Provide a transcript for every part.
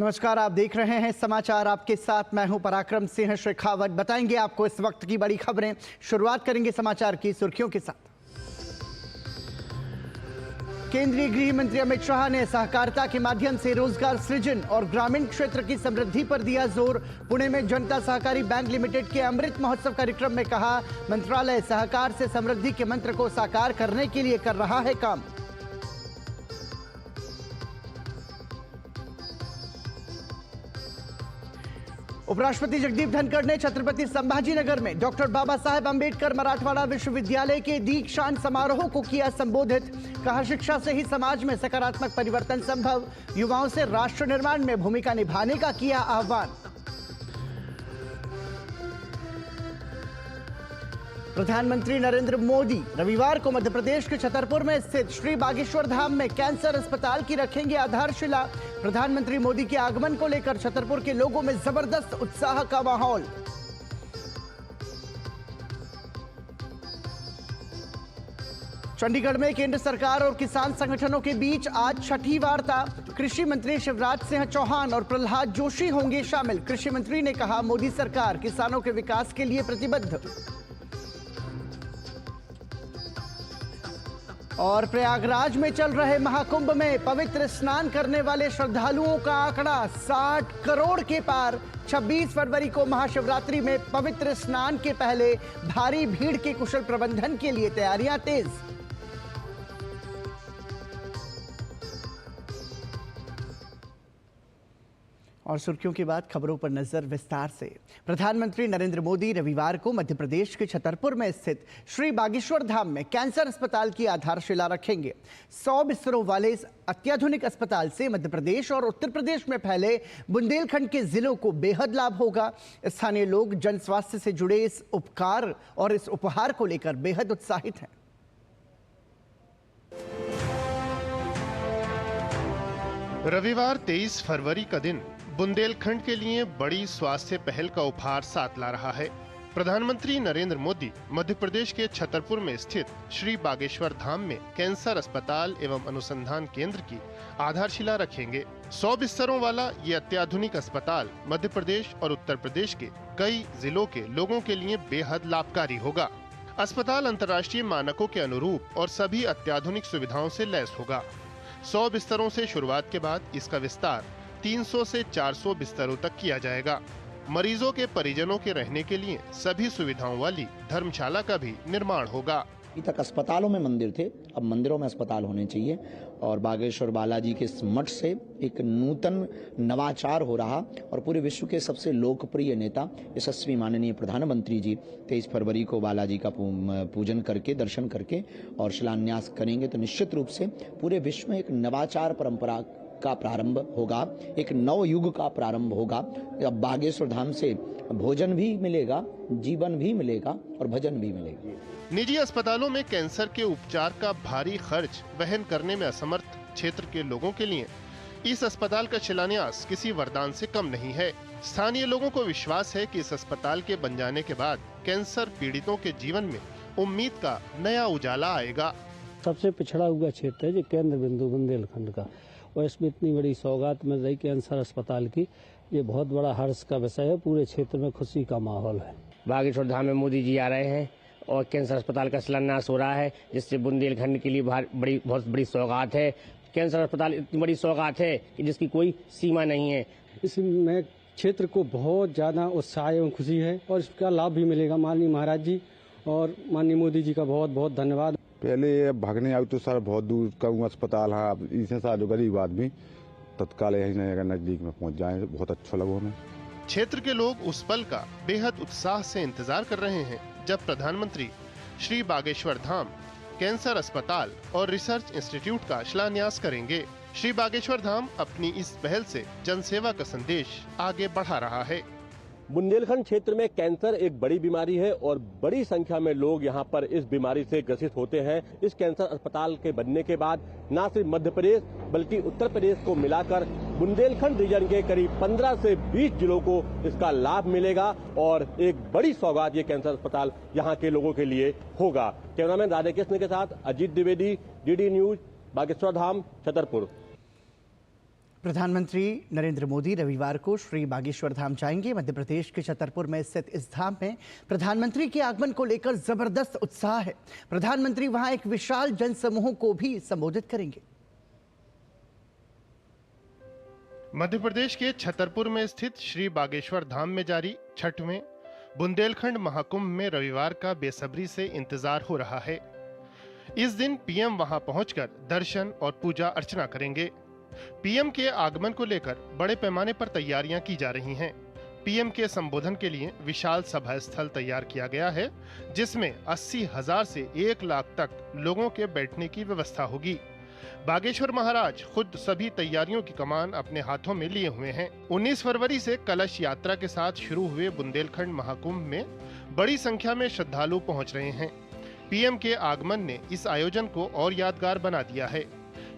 नमस्कार, आप देख रहे हैं समाचार। आपके साथ मैं हूं पराक्रम सिंह शेखावत। बताएंगे आपको इस वक्त की बड़ी खबरें। शुरुआत करेंगे समाचार की सुर्खियों के साथ। केंद्रीय गृह मंत्री अमित शाह ने सहकारिता के माध्यम से रोजगार सृजन और ग्रामीण क्षेत्र की समृद्धि पर दिया जोर। पुणे में जनता सहकारी बैंक लिमिटेड के अमृत महोत्सव कार्यक्रम में कहा, मंत्रालय सहकार से समृद्धि के मंत्र को साकार करने के लिए कर रहा है काम। उपराष्ट्रपति जगदीप धनखड़ ने छत्रपति संभाजीनगर में डॉक्टर बाबा साहेब अंबेडकर मराठवाड़ा विश्वविद्यालय के दीक्षांत समारोह को किया संबोधित। कहा, शिक्षा से ही समाज में सकारात्मक परिवर्तन संभव। युवाओं से राष्ट्र निर्माण में भूमिका निभाने का किया आह्वान। प्रधानमंत्री नरेंद्र मोदी रविवार को मध्य प्रदेश के छतरपुर में स्थित श्री बागेश्वर धाम में कैंसर अस्पताल की रखेंगे आधारशिला। प्रधानमंत्री मोदी के आगमन को लेकर छतरपुर के लोगों में जबरदस्त उत्साह का माहौल। चंडीगढ़ में केंद्र सरकार और किसान संगठनों के बीच आज छठी वार्ता। कृषि मंत्री शिवराज सिंह चौहान और प्रहलाद जोशी होंगे शामिल। कृषि मंत्री ने कहा, मोदी सरकार किसानों के विकास के लिए प्रतिबद्ध। और प्रयागराज में चल रहे महाकुंभ में पवित्र स्नान करने वाले श्रद्धालुओं का आंकड़ा 60 करोड़ के पार। 26 फरवरी को महाशिवरात्रि में पवित्र स्नान के पहले भारी भीड़ के कुशल प्रबंधन के लिए तैयारियां तेज। और सुर्खियों के बाद खबरों पर नजर विस्तार से। प्रधानमंत्री नरेंद्र मोदी रविवार को मध्य प्रदेश के छतरपुर में स्थित श्री बागेश्वर धाम में कैंसर अस्पताल की आधारशिला रखेंगे। 100 बिस्तरों वाले इस अत्याधुनिक अस्पताल से मध्य प्रदेश और उत्तर प्रदेश में फैले बुंदेलखंड के जिलों को बेहद लाभ होगा। स्थानीय लोग जन स्वास्थ्य से जुड़े इस उपकार और इस उपहार को लेकर बेहद उत्साहित हैं। रविवार 23 फरवरी का दिन बुंदेलखंड के लिए बड़ी स्वास्थ्य पहल का उपहार साथ ला रहा है। प्रधानमंत्री नरेंद्र मोदी मध्य प्रदेश के छतरपुर में स्थित श्री बागेश्वर धाम में कैंसर अस्पताल एवं अनुसंधान केंद्र की आधारशिला रखेंगे। 100 बिस्तरों वाला ये अत्याधुनिक अस्पताल मध्य प्रदेश और उत्तर प्रदेश के कई जिलों के लोगों के लिए बेहद लाभकारी होगा। अस्पताल अंतर्राष्ट्रीय मानकों के अनुरूप और सभी अत्याधुनिक सुविधाओं से लैस होगा। 100 बिस्तरों से शुरुआत के बाद इसका विस्तार 300 से 400 बिस्तरों तक किया जाएगा। मरीजों के परिजनों के रहने के लिए सभी सुविधाओं वाली धर्मशाला का भी निर्माण होगा। अभी तक अस्पतालों में मंदिर थे, अब मंदिरों में अस्पताल होने चाहिए। और बागेश्वर बालाजी के मठ से एक नूतन नवाचार हो रहा और पूरे विश्व के सबसे लोकप्रिय नेता यशस्वी माननीय प्रधानमंत्री जी 23 फरवरी को बालाजी का पूजन करके, दर्शन करके और शिलान्यास करेंगे तो निश्चित रूप से पूरे विश्व में एक नवाचार परंपरा का प्रारंभ होगा, एक नव युग का प्रारंभ होगा। अब बागेश्वर धाम से भोजन भी मिलेगा, जीवन भी मिलेगा और भजन भी मिलेगा। निजी अस्पतालों में कैंसर के उपचार का भारी खर्च वहन करने में असमर्थ क्षेत्र के लोगों के लिए इस अस्पताल का शिलान्यास किसी वरदान से कम नहीं है। स्थानीय लोगों को विश्वास है कि इस अस्पताल के बन जाने के बाद कैंसर पीड़ितों के जीवन में उम्मीद का नया उजाला आएगा। सबसे पिछड़ा हुआ क्षेत्र है जो केंद्र बिंदु बुंदेलखंड का, और इसमें इतनी बड़ी सौगात मिल रही कैंसर अस्पताल की, ये बहुत बड़ा हर्ष का विषय है। पूरे क्षेत्र में खुशी का माहौल है। बागेश्वर धाम में मोदी जी आ रहे हैं और कैंसर अस्पताल का शिलान्यास हो रहा है, जिससे बुंदेलखंड के लिए बहुत बड़ी सौगात है। कैंसर अस्पताल इतनी बड़ी सौगात है कि जिसकी कोई सीमा नहीं है। इसमें क्षेत्र को बहुत ज्यादा उत्साह एवं खुशी है और इसका लाभ भी मिलेगा। माननीय महाराज जी और माननीय मोदी जी का बहुत बहुत धन्यवाद। पहले ये भागने आई तो सर बहुत दूर का अस्पताल है, अब इससे सारा जो गरीब आदमी तत्काल यही नजदीक में पहुंच जाए, बहुत अच्छा लगा हमें। क्षेत्र के लोग उस पल का बेहद उत्साह से इंतजार कर रहे हैं जब प्रधानमंत्री श्री बागेश्वर धाम कैंसर अस्पताल और रिसर्च इंस्टीट्यूट का शिलान्यास करेंगे। श्री बागेश्वर धाम अपनी इस पहल से जनसेवा का संदेश आगे बढ़ा रहा है। बुंदेलखंड क्षेत्र में कैंसर एक बड़ी बीमारी है और बड़ी संख्या में लोग यहाँ पर इस बीमारी से ग्रसित होते हैं। इस कैंसर अस्पताल के बनने के बाद न सिर्फ मध्य प्रदेश बल्कि उत्तर प्रदेश को मिलाकर बुंदेलखंड रीजन के करीब 15 से 20 जिलों को इसका लाभ मिलेगा और एक बड़ी सौगात ये कैंसर अस्पताल यहाँ के लोगों के लिए होगा। कैमरामैन राधे कृष्ण के साथ अजीत द्विवेदी, DD न्यूज, बागेश्वर धाम, छतरपुर। प्रधानमंत्री नरेंद्र मोदी रविवार को श्री बागेश्वर धाम जाएंगे। मध्य प्रदेश के छतरपुर में स्थित इस धाम में प्रधानमंत्री के आगमन को लेकर जबरदस्त उत्साह है। प्रधानमंत्री वहां एक विशाल जनसमूह को भी संबोधित करेंगे। मध्य प्रदेश के छतरपुर में स्थित श्री बागेश्वर धाम में जारी छठवें बुंदेलखंड महाकुंभ में रविवार का बेसब्री से इंतजार हो रहा है। इस दिन पीएम वहां पहुंचकर दर्शन और पूजा अर्चना करेंगे। पीएम के आगमन को लेकर बड़े पैमाने पर तैयारियां की जा रही हैं। पीएम के संबोधन के लिए विशाल सभा स्थल तैयार किया गया है, जिसमें 80,000 से 1 लाख तक लोगों के बैठने की व्यवस्था होगी। बागेश्वर महाराज खुद सभी तैयारियों की कमान अपने हाथों में लिए हुए हैं। 19 फरवरी से कलश यात्रा के साथ शुरू हुए बुंदेलखंड महाकुंभ में बड़ी संख्या में श्रद्धालु पहुंच रहे हैं। पीएम के आगमन ने इस आयोजन को और यादगार बना दिया है।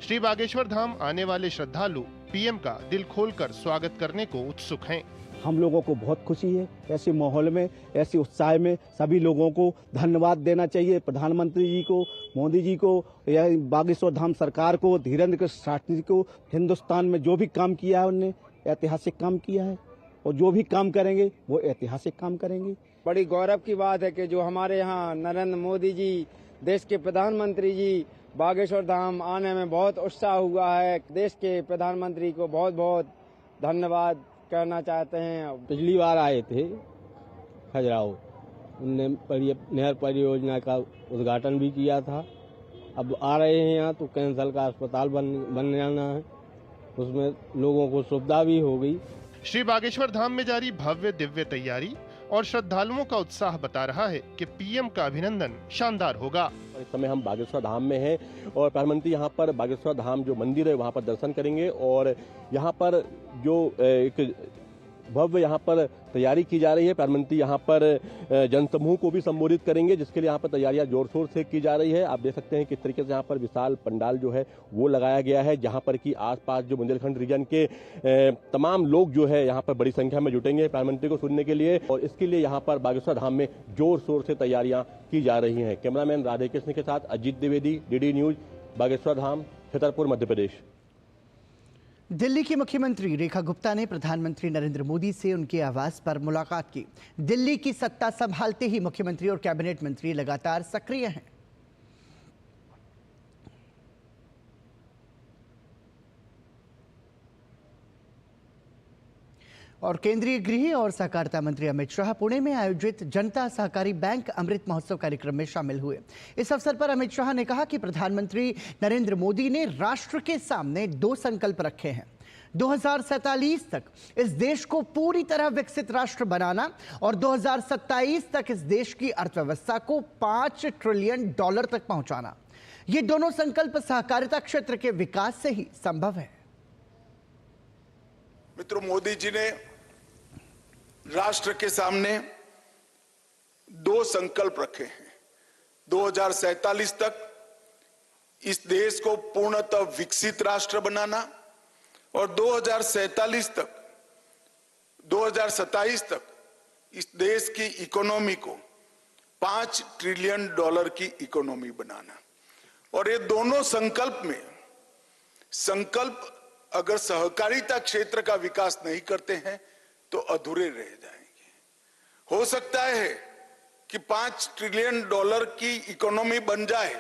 श्री बागेश्वर धाम आने वाले श्रद्धालु पीएम का दिल खोलकर स्वागत करने को उत्सुक हैं। हम लोगों को बहुत खुशी है। ऐसे माहौल में, ऐसे उत्साह में सभी लोगों को धन्यवाद देना चाहिए। प्रधानमंत्री जी को, मोदी जी को, या बागेश्वर धाम सरकार को, धीरेन्द्र कृष्ण शास्त्री को। हिंदुस्तान में जो भी काम किया है उन्होंने ऐतिहासिक काम किया है, और जो भी काम करेंगे वो ऐतिहासिक काम करेंगे। बड़ी गौरव की बात है कि जो हमारे यहाँ नरेंद्र मोदी जी, देश के प्रधानमंत्री जी बागेश्वर धाम आने में बहुत उत्साह हुआ है। देश के प्रधानमंत्री को बहुत बहुत धन्यवाद करना चाहते हैं। पिछली बार आए थे खजुराहो, उनने नहर परियोजना का उद्घाटन भी किया था। अब आ रहे हैं यहाँ तो कैंसर का अस्पताल बन जाना है, उसमें लोगों को सुविधा भी हो गई। श्री बागेश्वर धाम में जारी भव्य दिव्य तैयारी और श्रद्धालुओं का उत्साह बता रहा है कि पीएम का अभिनंदन शानदार होगा। इस समय हम बागेश्वर धाम में हैं और प्रधानमंत्री यहाँ पर बागेश्वर धाम जो मंदिर है वहाँ पर दर्शन करेंगे, और यहाँ पर जो एक भव्य यहाँ पर तैयारी की जा रही है। प्रधानमंत्री यहाँ पर जनसमूह को भी संबोधित करेंगे, जिसके लिए यहाँ पर तैयारियां जोर शोर से की जा रही है। आप देख सकते हैं किस तरीके से यहाँ पर विशाल पंडाल जो है वो लगाया गया है, जहाँ पर कि आसपास जो बुंदेलखंड रीजन के तमाम लोग जो है यहाँ पर बड़ी संख्या में जुटेंगे प्रधानमंत्री को सुनने के लिए, और इसके लिए यहाँ पर बागेश्वर धाम में जोर शोर से तैयारियां की जा रही हैं। कैमरामैन राधे कृष्ण के साथ अजीत द्विवेदी, डीडी न्यूज, बागेश्वर धाम, छतरपुर, मध्य प्रदेश। दिल्ली की मुख्यमंत्री रेखा गुप्ता ने प्रधानमंत्री नरेंद्र मोदी से उनके आवास पर मुलाकात की। दिल्ली की सत्ता संभालते ही मुख्यमंत्री और कैबिनेट मंत्री लगातार सक्रिय हैं। और केंद्रीय गृह और सहकारिता मंत्री अमित शाह पुणे में आयोजित जनता सहकारी बैंक अमृत महोत्सव कार्यक्रम में शामिल हुए। इस अवसर पर अमित शाह ने कहा कि प्रधानमंत्री नरेंद्र मोदी ने राष्ट्र के सामने 2 संकल्प रखे हैं। 2047 तक इस देश को पूरी तरह विकसित राष्ट्र बनाना और 2027 तक इस देश की अर्थव्यवस्था को $5 ट्रिलियन तक पहुंचाना। ये दोनों संकल्प सहकारिता क्षेत्र के विकास से ही संभव है। मित्रों, मोदी जी ने राष्ट्र के सामने 2 संकल्प रखे हैं। 2047 तक इस देश को पूर्णतः विकसित राष्ट्र बनाना और 2027 तक इस देश की इकोनॉमी को $5 ट्रिलियन की इकोनॉमी बनाना। और ये दोनों संकल्प अगर सहकारिता क्षेत्र का विकास नहीं करते हैं तो अधूरे रह जाएंगे। हो सकता है कि $5 ट्रिलियन की इकोनॉमी बन जाए,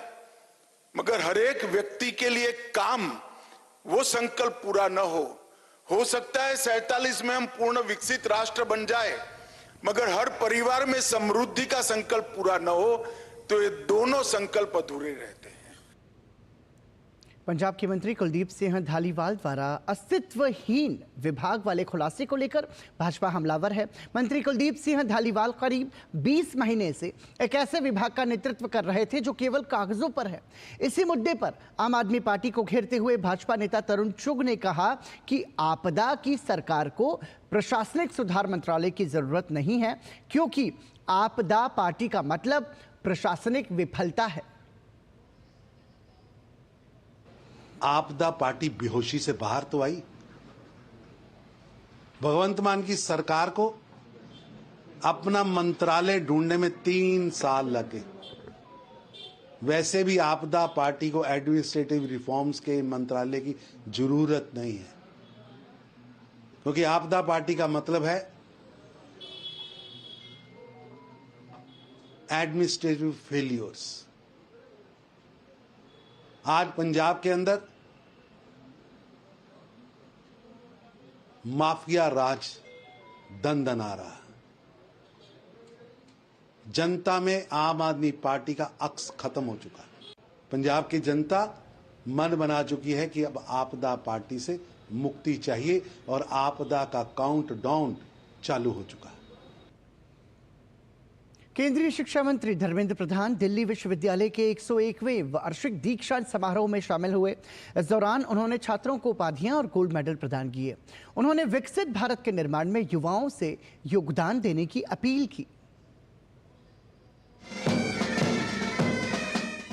मगर हर एक व्यक्ति के लिए काम, वो संकल्प पूरा न हो सकता है 47 में हम पूर्ण विकसित राष्ट्र बन जाए, मगर हर परिवार में समृद्धि का संकल्प पूरा न हो, तो ये दोनों संकल्प अधूरे रहते हैं। पंजाब के मंत्री कुलदीप सिंह धालीवाल द्वारा अस्तित्वहीन विभाग वाले खुलासे को लेकर भाजपा हमलावर है। मंत्री कुलदीप सिंह धालीवाल करीब 20 महीने से एक ऐसे विभाग का नेतृत्व कर रहे थे जो केवल कागजों पर है। इसी मुद्दे पर आम आदमी पार्टी को घेरते हुए भाजपा नेता तरुण चुग ने कहा कि आपदा की सरकार को प्रशासनिक सुधार मंत्रालय की जरूरत नहीं है, क्योंकि आपदा पार्टी का मतलब प्रशासनिक विफलता है। आपदा पार्टी बेहोशी से बाहर तो आई। भगवंत मान की सरकार को अपना मंत्रालय ढूंढने में 3 साल लगे। वैसे भी आपदा पार्टी को एडमिनिस्ट्रेटिव रिफॉर्म्स के मंत्रालय की जरूरत नहीं है। क्योंकि आपदा पार्टी का मतलब है एडमिनिस्ट्रेटिव फेलियर्स। आज पंजाब के अंदर माफिया राज दनदना रहा है। जनता में आम आदमी पार्टी का अक्स खत्म हो चुका है। पंजाब की जनता मन बना चुकी है कि अब आपदा पार्टी से मुक्ति चाहिए और आपदा का काउंटडाउन चालू हो चुका है। केंद्रीय शिक्षा मंत्री धर्मेंद्र प्रधान दिल्ली विश्वविद्यालय के 101वें वार्षिक दीक्षांत समारोह में शामिल हुए। इस दौरान उन्होंने छात्रों को उपाधियां और गोल्ड मेडल प्रदान किए। उन्होंने विकसित भारत के निर्माण में युवाओं से योगदान देने की अपील की।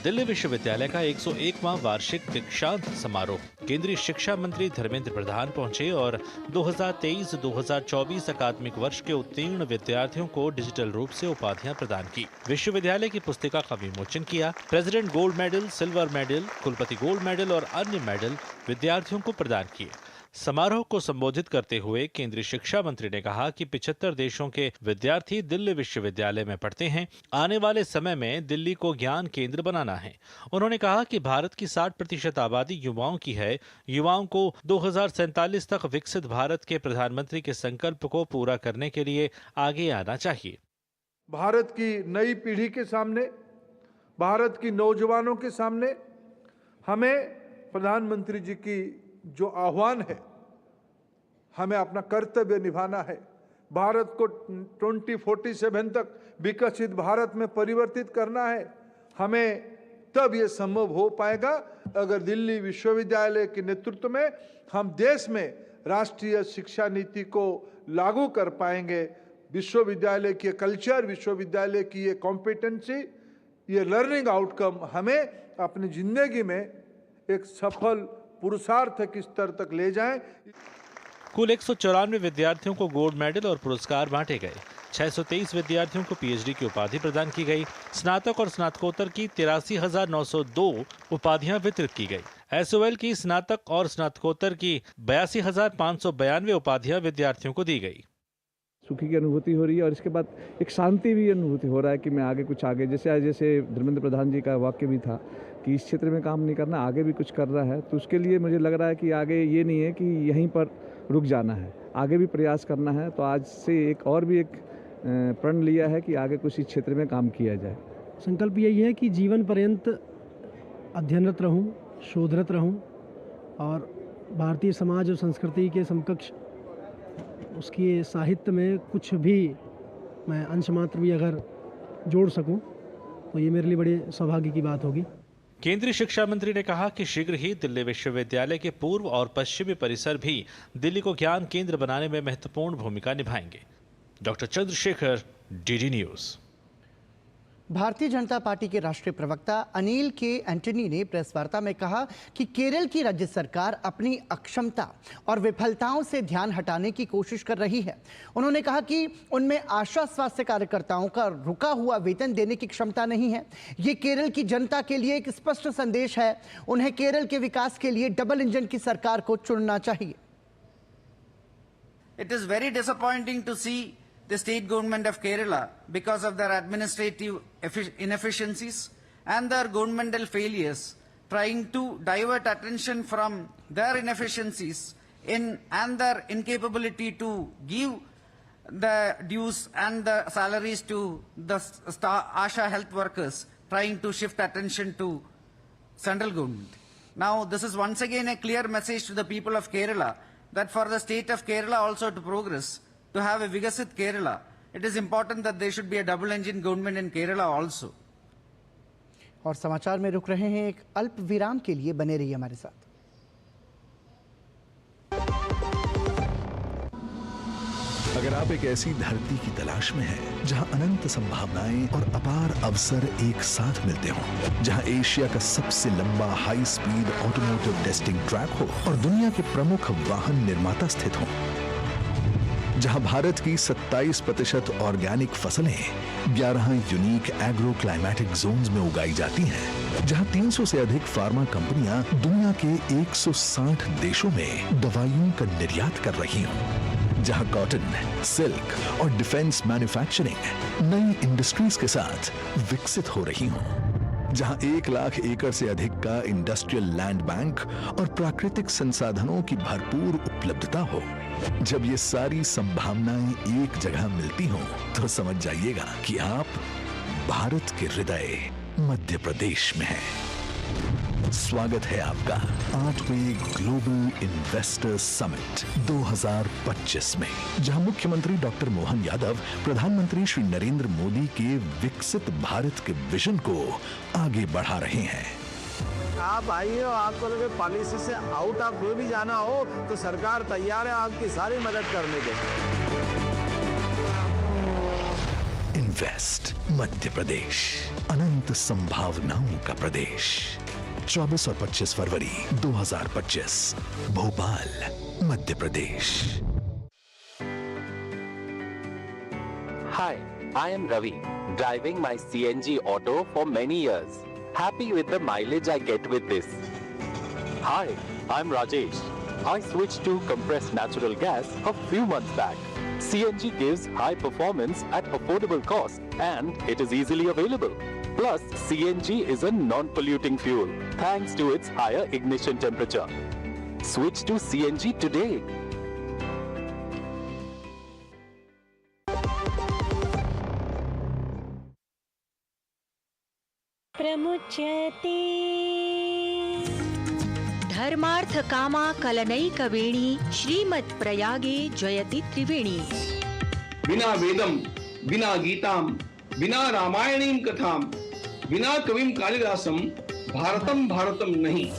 दिल्ली विश्वविद्यालय का 101वां वार्षिक दीक्षांत समारोह केंद्रीय शिक्षा मंत्री धर्मेंद्र प्रधान पहुंचे और 2023-2024 अकादमिक वर्ष के उत्तीर्ण विद्यार्थियों को डिजिटल रूप से उपाधियां प्रदान की। विश्वविद्यालय की पुस्तिका का विमोचन किया। President gold medal, silver medal, कुलपति गोल्ड मेडल और अन्य मेडल विद्यार्थियों को प्रदान किए। समारोह को संबोधित करते हुए केंद्रीय शिक्षा मंत्री ने कहा कि 75 देशों के विद्यार्थी दिल्ली विश्वविद्यालय में पढ़ते हैं। आने वाले समय में दिल्ली को ज्ञान केंद्र बनाना है। उन्होंने कहा कि भारत की 60% आबादी युवाओं की है। युवाओं को 2047 तक विकसित भारत के प्रधानमंत्री के संकल्प को पूरा करने के लिए आगे आना चाहिए। भारत की नई पीढ़ी के सामने, भारत की नौजवानों के सामने हमें प्रधानमंत्री जी की जो आह्वान है, हमें अपना कर्तव्य निभाना है। भारत को 2047 तक विकसित भारत में परिवर्तित करना है। हमें तब ये संभव हो पाएगा अगर दिल्ली विश्वविद्यालय के नेतृत्व में हम देश में राष्ट्रीय शिक्षा नीति को लागू कर पाएंगे। विश्वविद्यालय की कल्चर, विश्वविद्यालय की ये कॉम्पिटेंसी, ये लर्निंग आउटकम हमें अपनी जिंदगी में एक सफल पुरुषार्थ के स्तर तक ले जाएं। कुल 194 विद्यार्थियों को गोल्ड मेडल और पुरस्कार बांटे गए। 623 विद्यार्थियों को पीएचडी की उपाधि प्रदान की गई। स्नातक और स्नातकोत्तर की 83,902 उपाधियां वितरित की गई। एसओएल की स्नातक और स्नातकोत्तर की 82,592 उपाधियां विद्यार्थियों को दी गई। सुखी की अनुभूति हो रही है और इसके बाद एक शांति भी अनुभूति हो रहा है कि मैं आगे जैसे धर्मेंद्र प्रधान जी का वाक्य भी था कि इस क्षेत्र में काम नहीं करना, आगे भी कुछ कर रहा है। तो उसके लिए मुझे लग रहा है कि आगे ये नहीं है कि यहीं पर रुक जाना है, आगे भी प्रयास करना है। तो आज से एक प्रण लिया है कि आगे कुछ इस क्षेत्र में काम किया जाए। संकल्प यही है कि जीवन पर्यंत अध्ययनरत रहूं, शोधरत रहूं और भारतीय समाज और संस्कृति के समकक्ष उसके साहित्य में कुछ भी मैं अंश मात्र भी अगर जोड़ सकूं तो ये मेरे लिए बड़े सौभाग्य की बात होगी। केंद्रीय शिक्षा मंत्री ने कहा कि शीघ्र ही दिल्ली विश्वविद्यालय के पूर्व और पश्चिमी परिसर भी दिल्ली को ज्ञान केंद्र बनाने में महत्वपूर्ण भूमिका निभाएंगे। Doctor Chandrashekhar, DD news. Bharatiya Janata party के राष्ट्रीय प्रवक्ता अनिल के एंटनी ने प्रेस वार्ता में कहा कि केरल की राज्य सरकार अपनी अक्षमता और विफलताओं से ध्यान हटाने की कोशिश कर रही है। उन्होंने कहा कि उनमें आशा स्वास्थ्य कार्यकर्ताओं का रुका हुआ वेतन देने की क्षमता नहीं है। ये केरल की जनता के लिए एक स्पष्ट संदेश है। उन्हें केरल के विकास के लिए डबल इंजन की सरकार को चुनना चाहिए। It is very disappointing to see the state government of Kerala, because of their administrative inefficiencies and their governmental failures, trying to divert attention from their inefficiencies and their incapability to give the dues and the salaries to the ASHA health workers, trying to shift attention to central government. Now, this is once again a clear message to the people of Kerala that for the state of Kerala also to progress, to have a Vigasit Kerala, it is important that there should be a double engine government in Kerala also. और समाचार में रुक रहे हैं एक अल्प विराम के लिए, बने रहिए हमारे साथ। अगर आप एक ऐसी धरती की तलाश में हैं जहां अनंत संभावनाएं और अपार अवसर एक साथ मिलते हों, जहां एशिया का सबसे लंबा high speed automotive testing track हो और दुनिया के प्रमुख वाहन निर्माता स्थित हों, जहां भारत की 27% ऑर्गेनिक फसलें 11 यूनिक एग्रो क्लाइमेटिक जोन्स में उगाई जाती हैं, जहां 300 से अधिक फार्मा कंपनियां दुनिया के 160 देशों में दवाइयों का निर्यात कर रही हों, जहां कॉटन, सिल्क और डिफेंस मैन्युफैक्चरिंग नई इंडस्ट्रीज के साथ विकसित हो रही हों, जहां 1 लाख एकड़ से अधिक का इंडस्ट्रियल लैंड बैंक और प्राकृतिक संसाधनों की भरपूर उपलब्धता हो। जब ये सारी संभावनाएं एक जगह मिलती हों, तो समझ जाइएगा कि आप भारत के हृदय मध्य प्रदेश में हैं। स्वागत है आपका 8वें ग्लोबल इन्वेस्टर समिट 2025 में, जहां मुख्यमंत्री डॉक्टर मोहन यादव प्रधानमंत्री श्री नरेंद्र मोदी के विकसित भारत के विजन को आगे बढ़ा रहे हैं। आप आइए और आपको लगे पॉलिसी से आउट ऑफ वे भी जाना हो तो सरकार तैयार है आपकी सारी मदद करने के लिए। इन्वेस्ट मध्य प्रदेश, अनंत संभावनाओं का प्रदेश। 24 और 25 फरवरी 2025, Bhopal, Madhya Pradesh. Hi, I am Ravi, driving my CNG auto for many years. Happy with the mileage I get with this. Hi, I'm Rajesh. I switched to compressed natural gas a few months back. CNG gives high performance at affordable cost and it is easily available. Plus, CNG is a non-polluting fuel thanks to its higher ignition temperature. Switch to CNG today. प्रमुच्यते धर्मार्थ कामा कलनैकवेणी श्रीमत्प्रयागे जयति त्रिवेणी। बिना वेदम, बिना गीताम, बिना रामायणीं कथाम, बिना कविम कालिदासम भारतम भारतम नहीं।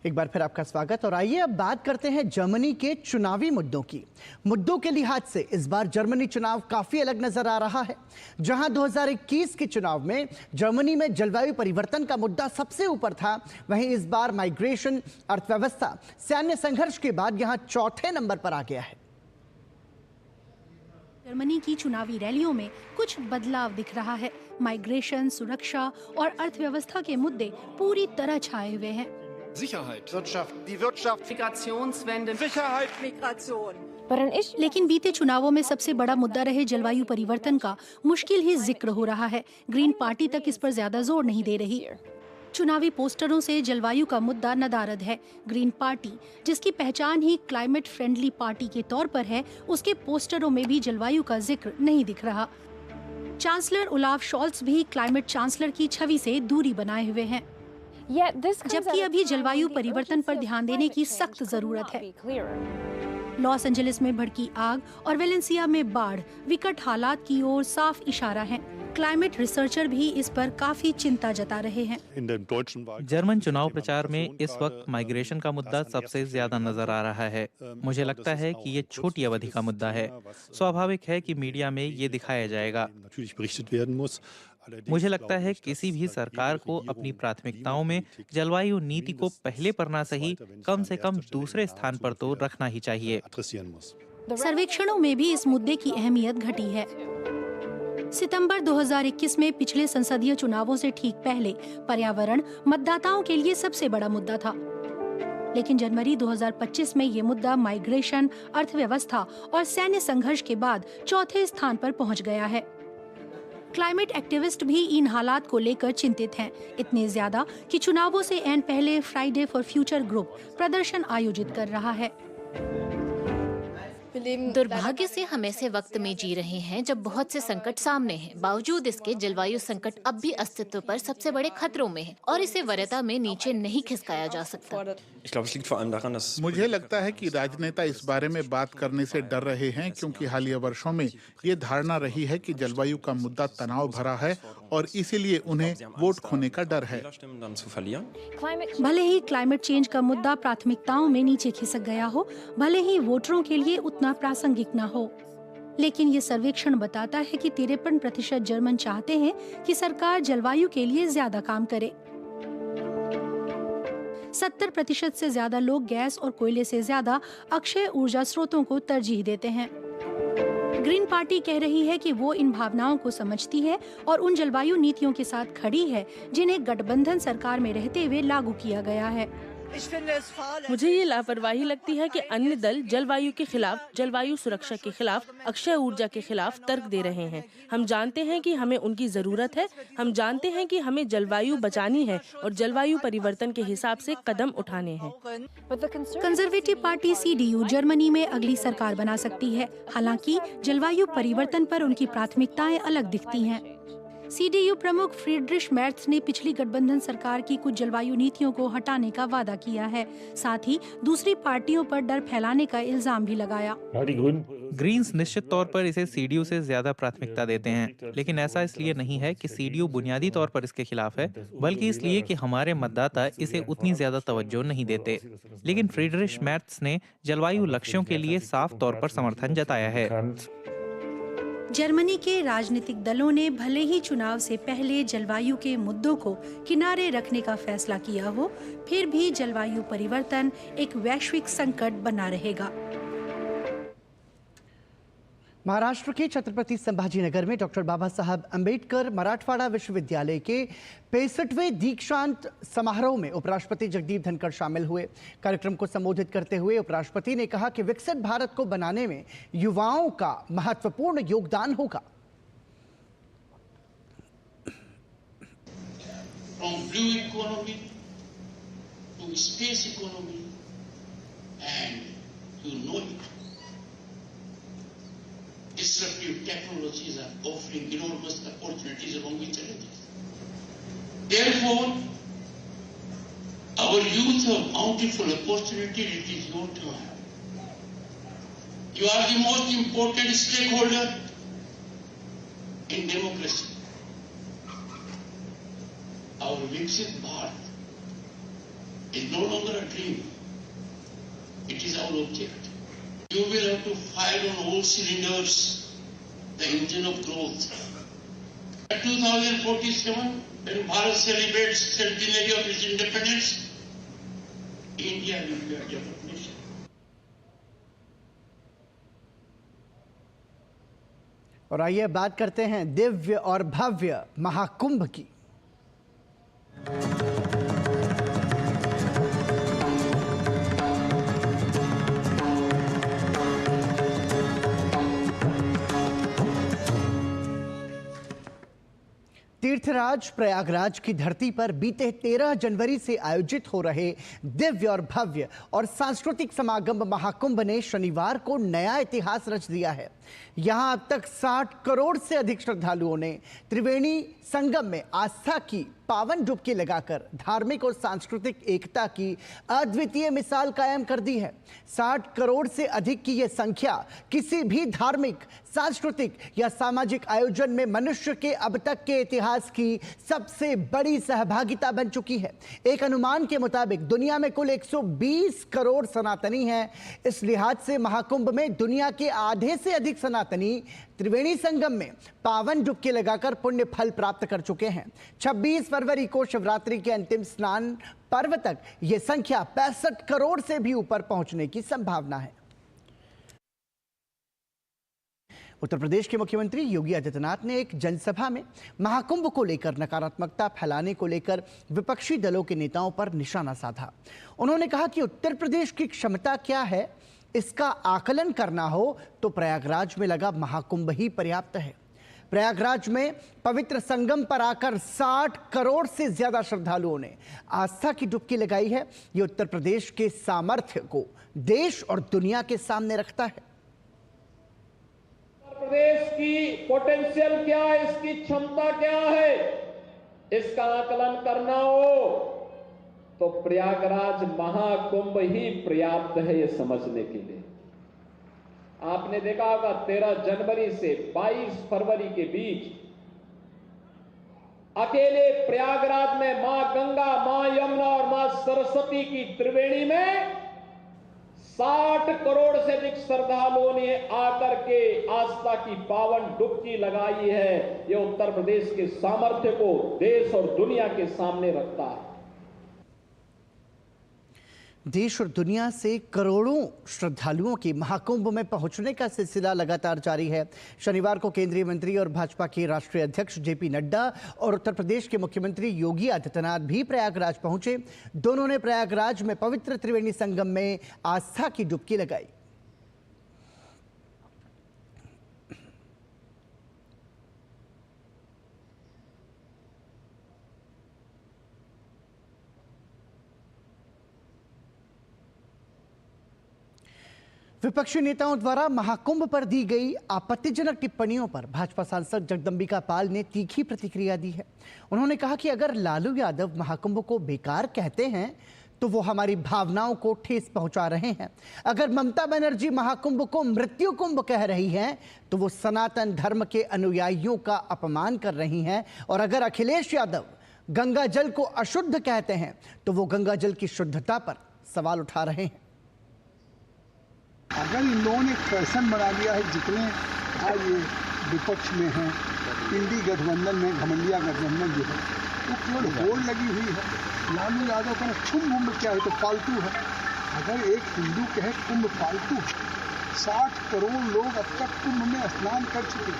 एक बार फिर आपका स्वागत। और आइए अब बात करते हैं जर्मनी के चुनावी मुद्दों की। मुद्दों के लिहाज से इस बार जर्मनी चुनाव काफी अलग नजर आ रहा है। जहां 2021 के चुनाव में जर्मनी में जलवायु परिवर्तन का मुद्दा सबसे ऊपर था, वहीं इस बार माइग्रेशन, अर्थव्यवस्था, सैन्य संघर्ष के बाद यहां चौथे नंबर पर आ गया है। जर्मनी की चुनावी रैलियों में कुछ बदलाव दिख रहा है। माइग्रेशन, सुरक्षा और अर्थव्यवस्था के मुद्दे पूरी तरह छाए हुए हैं। Sicherheit, Wirtschaft, die Wirtschaft, Migrationswende, Sicherheit, Migration. लेकिन बीते चुनावों में सबसे बड़ा मुद्दा रहे जलवायु परिवर्तन का मुश्किल ही जिक्र हो रहा है। ग्रीन पार्टी तक इस पर ज्यादा जोर नहीं दे रही। चुनावी पोस्टरों से जलवायु का मुद्दा नदारद है। ग्रीन पार्टी, जिसकी पहचान ही क्लाइमेट फ्रेंडली पार्टी के तौर पर है, उसके पोस्टरों में भी जलवायु का जिक्र नहीं दिख रहा। चांसलर ओलाफ शॉल्ट्स भी क्लाइमेट चांसलर की छवि से दूरी बनाए हुए हैं, जबकि अभी जलवायु परिवर्तन पर ध्यान देने की सख्त जरूरत है। लॉस एंजलिस में भड़की आग और वेलेंसिया में बाढ़ विकट हालात की ओर साफ इशारा है। क्लाइमेट रिसर्चर भी इस पर काफी चिंता जता रहे हैं। जर्मन चुनाव प्रचार में इस वक्त माइग्रेशन का मुद्दा सबसे ज्यादा नजर आ रहा है। मुझे लगता है कि ये छोटी अवधि का मुद्दा है। स्वाभाविक है कि मीडिया में ये दिखाया जाएगा। मुझे लगता है किसी भी सरकार को अपनी प्राथमिकताओं में जलवायु नीति को पहले पर ना सही, कम से कम दूसरे स्थान पर तो रखना ही चाहिए। सर्वेक्षणों में भी इस मुद्दे की अहमियत घटी है। सितंबर 2021 में पिछले संसदीय चुनावों से ठीक पहले पर्यावरण मतदाताओं के लिए सबसे बड़ा मुद्दा था, लेकिन जनवरी 2025 में ये मुद्दा माइग्रेशन, अर्थव्यवस्था और सैन्य संघर्ष के बाद चौथे स्थान पर पहुंच गया है। क्लाइमेट एक्टिविस्ट भी इन हालात को लेकर चिंतित हैं, इतने ज्यादा कि चुनावों से ऐन पहले फ्राइडे फॉर फ्यूचर ग्रुप प्रदर्शन आयोजित कर रहा है। दुर्भाग्य से हम ऐसे वक्त में जी रहे हैं जब बहुत से संकट सामने हैं। बावजूद इसके जलवायु संकट अब भी अस्तित्व पर सबसे बड़े खतरों में है और इसे वरीयता में नीचे नहीं खिसकाया जा सकता। मुझे लगता है कि राजनेता इस बारे में बात करने से डर रहे हैं, क्योंकि हालिया वर्षों में ये धारणा रही है कि जलवायु का मुद्दा तनाव भरा है और इसीलिए उन्हें वोट खोने का डर है। भले ही क्लाइमेट चेंज का मुद्दा प्राथमिकताओं में नीचे खिसक गया हो, भले ही वोटरों के लिए उतना प्रासंगिक न हो, लेकिन ये सर्वेक्षण बताता है कि 53% जर्मन चाहते हैं कि सरकार जलवायु के लिए ज्यादा काम करे। 70% से ज्यादा लोग गैस और कोयले से ज्यादा अक्षय ऊर्जा स्रोतों को तरजीह देते हैं। ग्रीन पार्टी कह रही है कि वो इन भावनाओं को समझती है और उन जलवायु नीतियों के साथ खड़ी है जिन्हें गठबंधन सरकार में रहते हुए लागू किया गया है। मुझे ये लापरवाही लगती है कि अन्य दल जलवायु के खिलाफ, जलवायु सुरक्षा के खिलाफ, अक्षय ऊर्जा के खिलाफ तर्क दे रहे हैं। हम जानते हैं कि हमें उनकी जरूरत है। हम जानते हैं कि हमें जलवायु बचानी है और जलवायु परिवर्तन के हिसाब से कदम उठाने हैं। कंजर्वेटिव पार्टी CDU जर्मनी में अगली सरकार बना सकती है। हालांकि जलवायु परिवर्तन पर उनकी प्राथमिकताएं अलग दिखती हैं। CDU प्रमुख फ्रीडरिश मेर्ज ने पिछली गठबंधन सरकार की कुछ जलवायु नीतियों को हटाने का वादा किया है। साथ ही दूसरी पार्टियों पर डर फैलाने का इल्जाम भी लगाया। ग्रीन्स निश्चित तौर पर इसे CDU से ज्यादा प्राथमिकता देते हैं, लेकिन ऐसा इसलिए नहीं है कि CDU बुनियादी तौर पर इसके खिलाफ है, बल्कि इसलिए कि हमारे मतदाता इसे उतनी ज्यादा तवज्जो नहीं देते। लेकिन फ्रीडरिश मेर्ज ने जलवायु लक्ष्यों के लिए साफ तौर पर समर्थन जताया है। जर्मनी के राजनीतिक दलों ने भले ही चुनाव से पहले जलवायु के मुद्दों को किनारे रखने का फैसला किया हो, फिर भी जलवायु परिवर्तन एक वैश्विक संकट बना रहेगा। महाराष्ट्र के छत्रपति संभाजीनगर में डॉक्टर बाबा साहब अंबेडकर मराठवाड़ा विश्वविद्यालय के 65वें दीक्षांत समारोह में उपराष्ट्रपति जगदीप धनखड़ शामिल हुए। कार्यक्रम को संबोधित करते हुए उपराष्ट्रपति ने कहा कि विकसित भारत को बनाने में युवाओं का महत्वपूर्ण योगदान होगा। From blue economy to space economy, and you know it. Disruptive technologies are offering enormous opportunities along with challenges. Therefore, our youth have bountiful opportunity. It is your time. You are the most important stakeholder in democracy. Our Viksit Bharat is no longer a dream. It is our object. You will have to fire on all cylinders the engine of growth. At 2047, when Bharat celebrates centenary of its independence, India will be a developed nation. और आइए बात करते हैं दिव्य और भव्य महाकुंभ की। तीर्थराज प्रयागराज की धरती पर बीते 13 जनवरी से आयोजित हो रहे दिव्य और भव्य और सांस्कृतिक समागम महाकुंभ ने शनिवार को नया इतिहास रच दिया है। यहां अब तक 60 करोड़ से अधिक श्रद्धालुओं ने त्रिवेणी संगम में आस्था की पावन डुबकी लगाकर धार्मिक और सांस्कृतिक एकता की अद्वितीय मिसाल कायम कर दी है। 60 करोड़ से अधिक की यह संख्या किसी भी धार्मिक, सांस्कृतिक या सामाजिक आयोजन में मनुष्य के अब तक के इतिहास की सबसे बड़ी सहभागिता बन चुकी है। एक अनुमान के मुताबिक दुनिया में कुल 120 करोड़ सनातनी हैं। इस लिहाज से महाकुंभ में दुनिया के आधे से अधिक सनातनी त्रिवेणी संगम में पावन डुबकी लगाकर पुण्य फल प्राप्त कर चुके हैं। 26 फरवरी को शिवरात्रि के अंतिम स्नान पर्व तक यह संख्या 65 करोड़ से भी ऊपर पहुंचने की संभावना है। उत्तर प्रदेश के मुख्यमंत्री योगी आदित्यनाथ ने एक जनसभा में महाकुंभ को लेकर नकारात्मकता फैलाने को लेकर विपक्षी दलों के नेताओं पर निशाना साधा। उन्होंने कहा कि उत्तर प्रदेश की क्षमता क्या है, इसका आकलन करना हो तो प्रयागराज में लगा महाकुंभ ही पर्याप्त है। प्रयागराज में पवित्र संगम पर आकर 60 करोड़ से ज्यादा श्रद्धालुओं ने आस्था की डुबकी लगाई है। ये उत्तर प्रदेश के सामर्थ्य को देश और दुनिया के सामने रखता है। उत्तर प्रदेश की पोटेंशियल क्या है, इसकी क्षमता क्या है, इसका आकलन करना हो तो प्रयागराज महाकुंभ ही पर्याप्त है ये समझने के लिए। आपने देखा होगा 13 जनवरी से 22 फरवरी के बीच अकेले प्रयागराज में मां गंगा, मां यमुना और मां सरस्वती की त्रिवेणी में 60 करोड़ से अधिक श्रद्धालुओं ने आकर के आस्था की पावन डुबकी लगाई है। यह उत्तर प्रदेश के सामर्थ्य को देश और दुनिया के सामने रखता है। देश और दुनिया से करोड़ों श्रद्धालुओं के महाकुंभ में पहुंचने का सिलसिला लगातार जारी है। शनिवार को केंद्रीय मंत्री और भाजपा के राष्ट्रीय अध्यक्ष जेपी नड्डा और उत्तर प्रदेश के मुख्यमंत्री योगी आदित्यनाथ भी प्रयागराज पहुंचे। दोनों ने प्रयागराज में पवित्र त्रिवेणी संगम में आस्था की डुबकी लगाई। विपक्षी नेताओं द्वारा महाकुंभ पर दी गई आपत्तिजनक टिप्पणियों पर भाजपा सांसद जगदंबिका पाल ने तीखी प्रतिक्रिया दी है। उन्होंने कहा कि अगर लालू यादव महाकुंभ को बेकार कहते हैं तो वो हमारी भावनाओं को ठेस पहुंचा रहे हैं। अगर ममता बनर्जी महाकुंभ को मृत्यु कुंभ कह रही हैं तो वो सनातन धर्म के अनुयायियों का अपमान कर रही हैं। और अगर अखिलेश यादव गंगा जल को अशुद्ध कहते हैं तो वो गंगा जल की शुद्धता पर सवाल उठा रहे हैं। अगर इन लोगों ने फैशन बना लिया है, जितने आज ये विपक्ष में हैं, इंडी गठबंधन में घमंडिया गठबंधन जो है वो केवल होड़ लगी हुई है। लालू यादव का कुंभ क्या है तो फालतू है। अगर एक हिंदू कहे कुंभ फालतू, 60 करोड़ लोग अब तक कुंभ में स्नान कर चुके।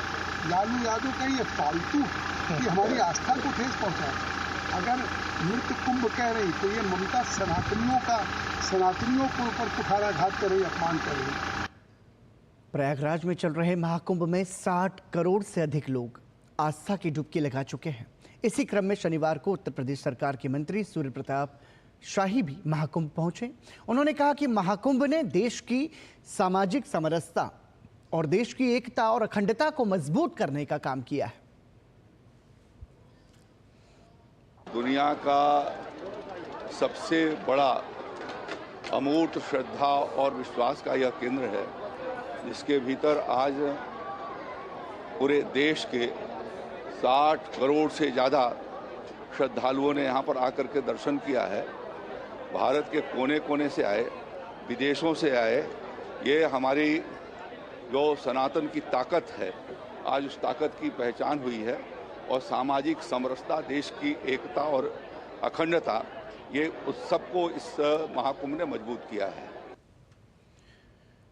लालू यादव का ये फालतू कि हमारी आस्था को ठेस पहुंचा। अगर मृत्यु कुंभ कह रही तो ये ममता सनातनियों को ऊपर कुठाराघात कर रही, अपमान कर रही। प्रयागराज में चल रहे महाकुंभ में 60 करोड़ से अधिक लोग आस्था की डुबकी लगा चुके हैं। इसी क्रम में शनिवार को उत्तर प्रदेश सरकार के मंत्री सूर्य प्रताप शाही भी महाकुंभ पहुंचे। उन्होंने कहा कि महाकुंभ ने देश की सामाजिक समरसता और देश की एकता और अखंडता को मजबूत करने का काम किया है। दुनिया का सबसे बड़ा अमूर्त श्रद्धा और विश्वास का यह केंद्र है, जिसके भीतर आज पूरे देश के 60 करोड़ से ज़्यादा श्रद्धालुओं ने यहाँ पर आकर के दर्शन किया है। भारत के कोने कोने से आए, विदेशों से आए। ये हमारी जो सनातन की ताकत है, आज उस ताकत की पहचान हुई है। और सामाजिक समरसता, देश की एकता और अखंडता, ये उस सबको इस महाकुंभ ने मजबूत किया है।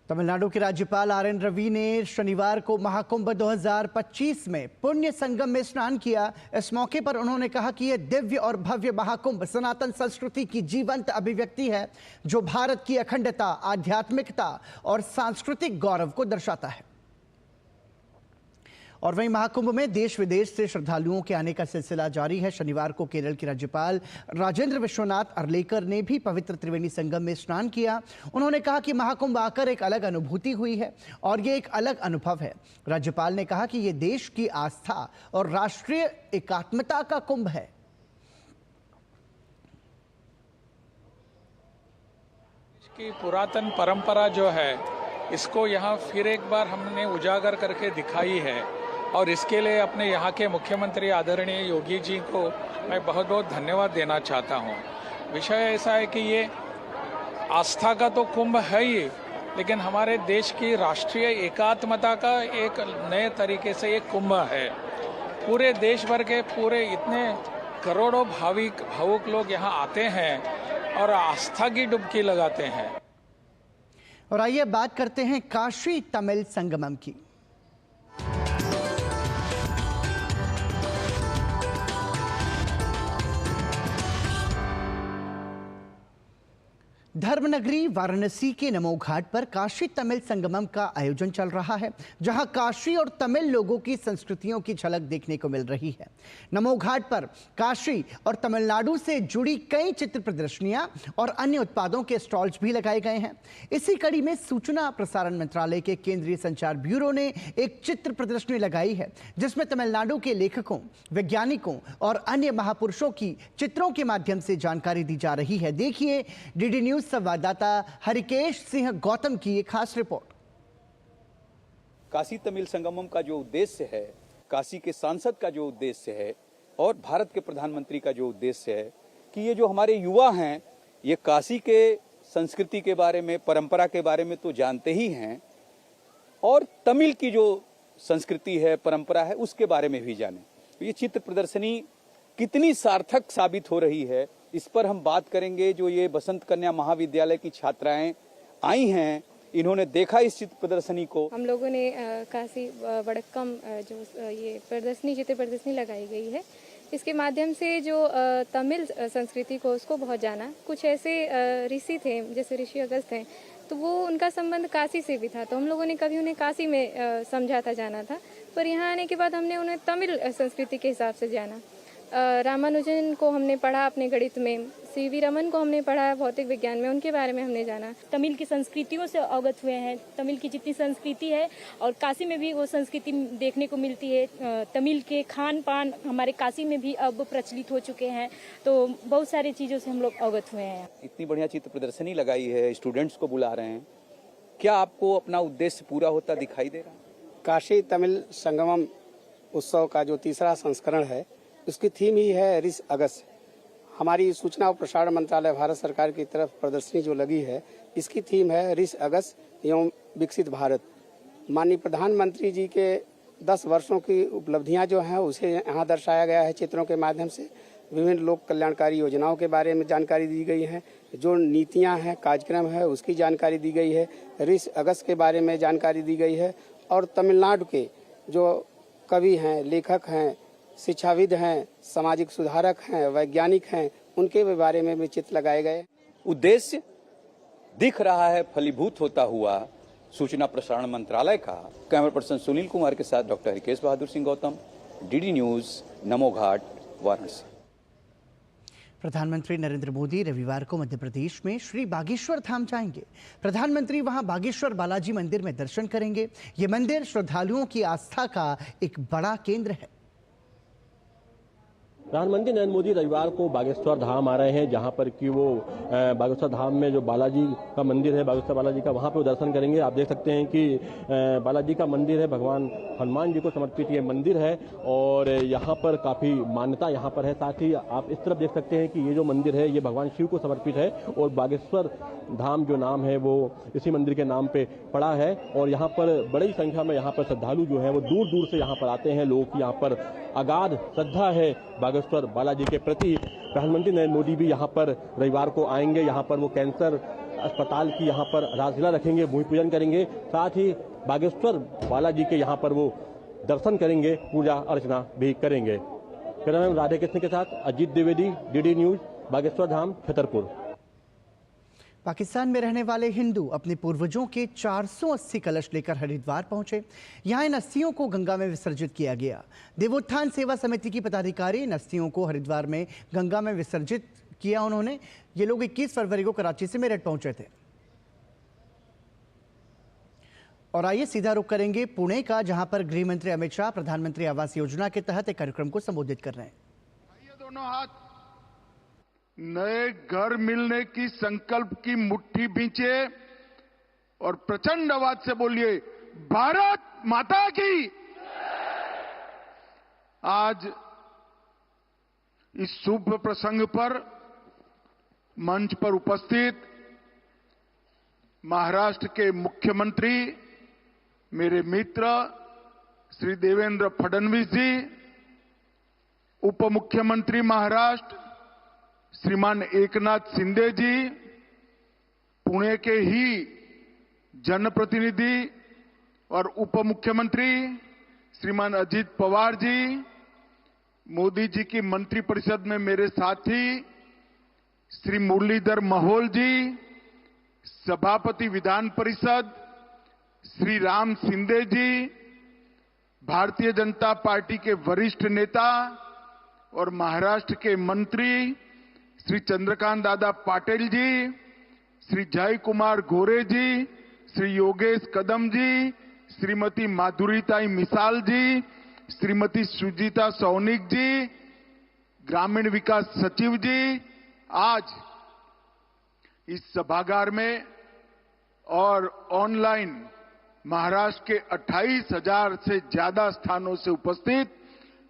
तमिलनाडु के राज्यपाल आर एन रवि ने शनिवार को महाकुंभ 2025 में पुण्य संगम में स्नान किया। इस मौके पर उन्होंने कहा कि यह दिव्य और भव्य महाकुंभ सनातन संस्कृति की जीवंत अभिव्यक्ति है, जो भारत की अखंडता, आध्यात्मिकता और सांस्कृतिक गौरव को दर्शाता है। और वहीं महाकुंभ में देश विदेश से श्रद्धालुओं के आने का सिलसिला जारी है। शनिवार को केरल के राज्यपाल राजेंद्र विश्वनाथ अर्लेकर ने भी पवित्र त्रिवेणी संगम में स्नान किया। उन्होंने कहा कि महाकुंभ आकर एक अलग अनुभूति हुई है और ये एक अलग अनुभव है। राज्यपाल ने कहा कि ये देश की आस्था और राष्ट्रीय एकात्मता का कुंभ है। की पुरातन परंपरा जो है, इसको यहाँ फिर एक बार हमने उजागर करके दिखाई है और इसके लिए अपने यहाँ के मुख्यमंत्री आदरणीय योगी जी को मैं बहुत बहुत धन्यवाद देना चाहता हूँ। विषय ऐसा है कि ये आस्था का तो कुंभ है ही, लेकिन हमारे देश की राष्ट्रीय एकात्मता का एक नए तरीके से एक कुंभ है। पूरे देश भर के पूरे इतने करोड़ों भावुक लोग यहाँ आते हैं और आस्था की डुबकी लगाते हैं। और आइए बात करते हैं काशी तमिल संगमम की। धर्मनगरी वाराणसी के नमो घाट पर काशी तमिल संगमम का आयोजन चल रहा है, जहां काशी और तमिल लोगों की संस्कृतियों की झलक देखने को मिल रही है। नमो घाट पर काशी और तमिलनाडु से जुड़ी कई चित्र प्रदर्शनियां और अन्य उत्पादों के स्टॉल्स भी लगाए गए हैं। इसी कड़ी में सूचना प्रसारण मंत्रालय के केंद्रीय संचार ब्यूरो ने एक चित्र प्रदर्शनी लगाई है, जिसमें तमिलनाडु के लेखकों, वैज्ञानिकों और अन्य महापुरुषों की चित्रों के माध्यम से जानकारी दी जा रही है। देखिए डीडी न्यूज संवाददाता हरिकेश सिंह गौतम की एक खास रिपोर्ट। काशी तमिल संगमम का जो उद्देश्य है, काशी के सांसद का जो उद्देश्य है और भारत के प्रधानमंत्री का जो उद्देश्य है कि ये जो हमारे युवा हैं, ये काशी के संस्कृति के बारे में, परंपरा के बारे में तो जानते ही हैं और तमिल की जो संस्कृति है, परंपरा है, उसके बारे में भी जाने। तो ये चित्र प्रदर्शनी कितनी सार्थक साबित हो रही है इस पर हम बात करेंगे। जो ये बसंत कन्या महाविद्यालय की छात्राएं आई हैं, इन्होंने देखा इस चित्र प्रदर्शनी को। हम लोगों ने काशी वडक्कम जो ये प्रदर्शनी चित्र प्रदर्शनी लगाई गई है, इसके माध्यम से जो तमिल संस्कृति को उसको बहुत जाना। कुछ ऐसे ऋषि थे, जैसे ऋषि अगस्त हैं, तो वो उनका संबंध काशी से भी था, तो हम लोगों ने कभी उन्हें काशी में समझा था, जाना था, पर यहाँ आने के बाद हमने उन्हें तमिल संस्कृति के हिसाब से जाना। रामानुजन को हमने पढ़ा अपने गणित में, सीवी रमन को हमने पढ़ा भौतिक विज्ञान में, उनके बारे में हमने जाना। तमिल की संस्कृतियों से अवगत हुए हैं। तमिल की जितनी संस्कृति है और काशी में भी वो संस्कृति देखने को मिलती है। तमिल के खान पान हमारे काशी में भी अब प्रचलित हो चुके हैं, तो बहुत सारी चीज़ों से हम लोग अवगत हुए हैं। इतनी बढ़िया चित्र प्रदर्शनी लगाई है, स्टूडेंट्स को बुला रहे हैं, क्या आपको अपना उद्देश्य पूरा होता दिखाई दे रहा है? काशी तमिल संगमम उत्सव का जो तीसरा संस्करण है, उसकी थीम ही है ऋष अगस्त। हमारी सूचना और प्रसारण मंत्रालय भारत सरकार की तरफ प्रदर्शनी जो लगी है, इसकी थीम है ऋष अगस्त एवं विकसित भारत। माननीय प्रधानमंत्री जी के 10 वर्षों की उपलब्धियां जो हैं उसे यहाँ दर्शाया गया है चित्रों के माध्यम से। विभिन्न लोक कल्याणकारी योजनाओं के बारे में जानकारी दी गई है, जो नीतियां हैं, कार्यक्रम है, उसकी जानकारी दी गई है। ऋष अगस्त के बारे में जानकारी दी गई है और तमिलनाडु के जो कवि हैं, लेखक हैं, शिक्षाविद हैं, सामाजिक सुधारक हैं, वैज्ञानिक हैं, उनके बारे में भी चित्र लगाए गए। उद्देश्य दिख रहा है फलीभूत होता हुआ सूचना प्रसारण मंत्रालय का। कैमरा पर्सन सुनील कुमार के साथ doctor हिकेश Bahadur Singh Gautam, DD news, Namo Ghat, Varanasi. प्रधानमंत्री नरेंद्र मोदी रविवार को मध्य प्रदेश में श्री बागेश्वर धाम जाएंगे। प्रधानमंत्री वहां बागेश्वर बालाजी मंदिर में दर्शन करेंगे। ये मंदिर श्रद्धालुओं की आस्था का एक बड़ा केंद्र है। प्रधानमंत्री नरेंद्र मोदी रविवार को बागेश्वर धाम आ रहे हैं, जहां पर कि वो बागेश्वर धाम में जो बालाजी का मंदिर है, बागेश्वर बालाजी का, वहां पे वो दर्शन करेंगे। आप देख सकते हैं कि बालाजी का मंदिर है, भगवान हनुमान जी को समर्पित ये मंदिर है और यहाँ पर काफ़ी मान्यता यहाँ पर है। साथ ही आप इस तरफ देख सकते हैं कि ये जो मंदिर है ये भगवान शिव को समर्पित है और बागेश्वर धाम जो नाम है वो इसी मंदिर के नाम पे पड़ा है। और यहाँ पर बड़ी संख्या में यहाँ पर श्रद्धालु जो हैं वो दूर दूर से यहाँ पर आते हैं। लोगों की यहाँ पर अगाध श्रद्धा है बागेश्वर बालाजी के प्रति। प्रधानमंत्री नरेंद्र मोदी भी यहाँ पर रविवार को आएंगे। यहाँ पर वो कैंसर अस्पताल की यहाँ पर आधारशिला रखेंगे, भूमि पूजन करेंगे। साथ ही बागेश्वर बालाजी के यहाँ पर वो दर्शन करेंगे, पूजा अर्चना भी करेंगे। कैमरामैन राधे कृष्ण के साथ अजीत द्विवेदी, डीडी न्यूज, बागेश्वर धाम, छतरपुर। पाकिस्तान में रहने वाले हिंदू अपने पूर्वजों के 480 कलश लेकर हरिद्वार पहुंचे। यहां इन अस्थियों को गंगा में विसर्जित किया गया। देवोत्थान सेवा समिति की पदाधिकारी इन अस्थियों को हरिद्वार में गंगा में विसर्जित किया। उन्होंने ये लोग 21 फरवरी को कराची से मेरठ पहुंचे थे। और आइए सीधा रुख करेंगे पुणे का, जहां पर गृह मंत्री अमित शाह प्रधानमंत्री आवास योजना के तहत एक कार्यक्रम को संबोधित कर रहे हैं। दोनों हाथ नए घर मिलने की संकल्प की मुट्ठी भींचे और प्रचंड आवाज से बोलिए, भारत माता की। आज इस शुभ प्रसंग पर मंच पर उपस्थित महाराष्ट्र के मुख्यमंत्री, मेरे मित्र श्री देवेंद्र फडणवीस जी, उप मुख्यमंत्री महाराष्ट्र श्रीमान एकनाथ शिंदे जी, पुणे के ही जनप्रतिनिधि और उप मुख्यमंत्री श्रीमान अजित पवार जी, मोदी जी की मंत्रिपरिषद में मेरे साथी श्री मुरलीधर महल जी, सभापति विधान परिषद श्री राम शिंदे जी, भारतीय जनता पार्टी के वरिष्ठ नेता और महाराष्ट्र के मंत्री श्री चंद्रकांत दादा पाटिल जी, श्री जय कुमार घोरे जी, श्री योगेश कदम जी, श्रीमती माधुरीताई मिसाल जी, श्रीमती सुजीता सौनिक जी, ग्रामीण विकास सचिव जी, आज इस सभागार में और ऑनलाइन महाराष्ट्र के 28,000 से ज्यादा स्थानों से उपस्थित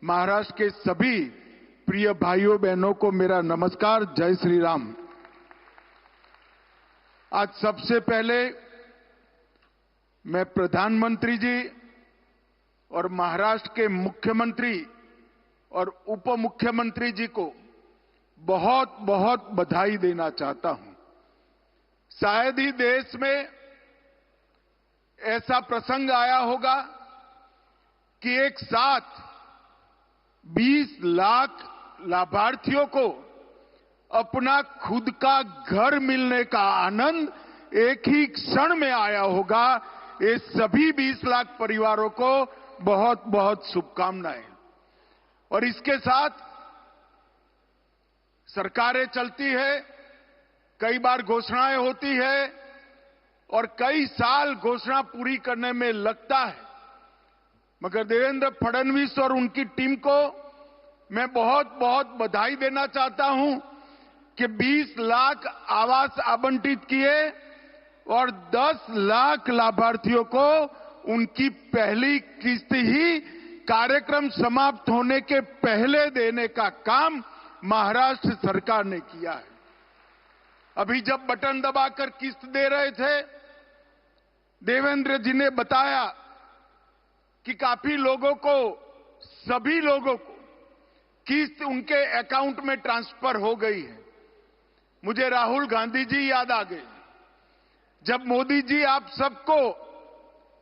महाराष्ट्र के सभी प्रिय भाइयों बहनों को मेरा नमस्कार, जय श्री राम। आज सबसे पहले मैं प्रधानमंत्री जी और महाराष्ट्र के मुख्यमंत्री और उप मुख्यमंत्री जी को बहुत बहुत बधाई देना चाहता हूं। शायद ही देश में ऐसा प्रसंग आया होगा कि एक साथ 20 लाख लाभार्थियों को अपना खुद का घर मिलने का आनंद एक ही क्षण में आया होगा। ये सभी 20 लाख परिवारों को बहुत बहुत शुभकामनाएं। और इसके साथ सरकारें चलती है, कई बार घोषणाएं होती है और कई साल घोषणा पूरी करने में लगता है, मगर देवेंद्र फडणवीस और उनकी टीम को मैं बहुत बहुत बधाई देना चाहता हूं कि 20 लाख आवास आवंटित किए और 10 लाख लाभार्थियों को उनकी पहली किस्त ही कार्यक्रम समाप्त होने के पहले देने का काम महाराष्ट्र सरकार ने किया है। अभी जब बटन दबाकर किस्त दे रहे थे, देवेंद्र जी ने बताया कि काफी लोगों को, सभी लोगों को किस्त उनके अकाउंट में ट्रांसफर हो गई है। मुझे राहुल गांधी जी याद आ गए। जब मोदी जी आप सबको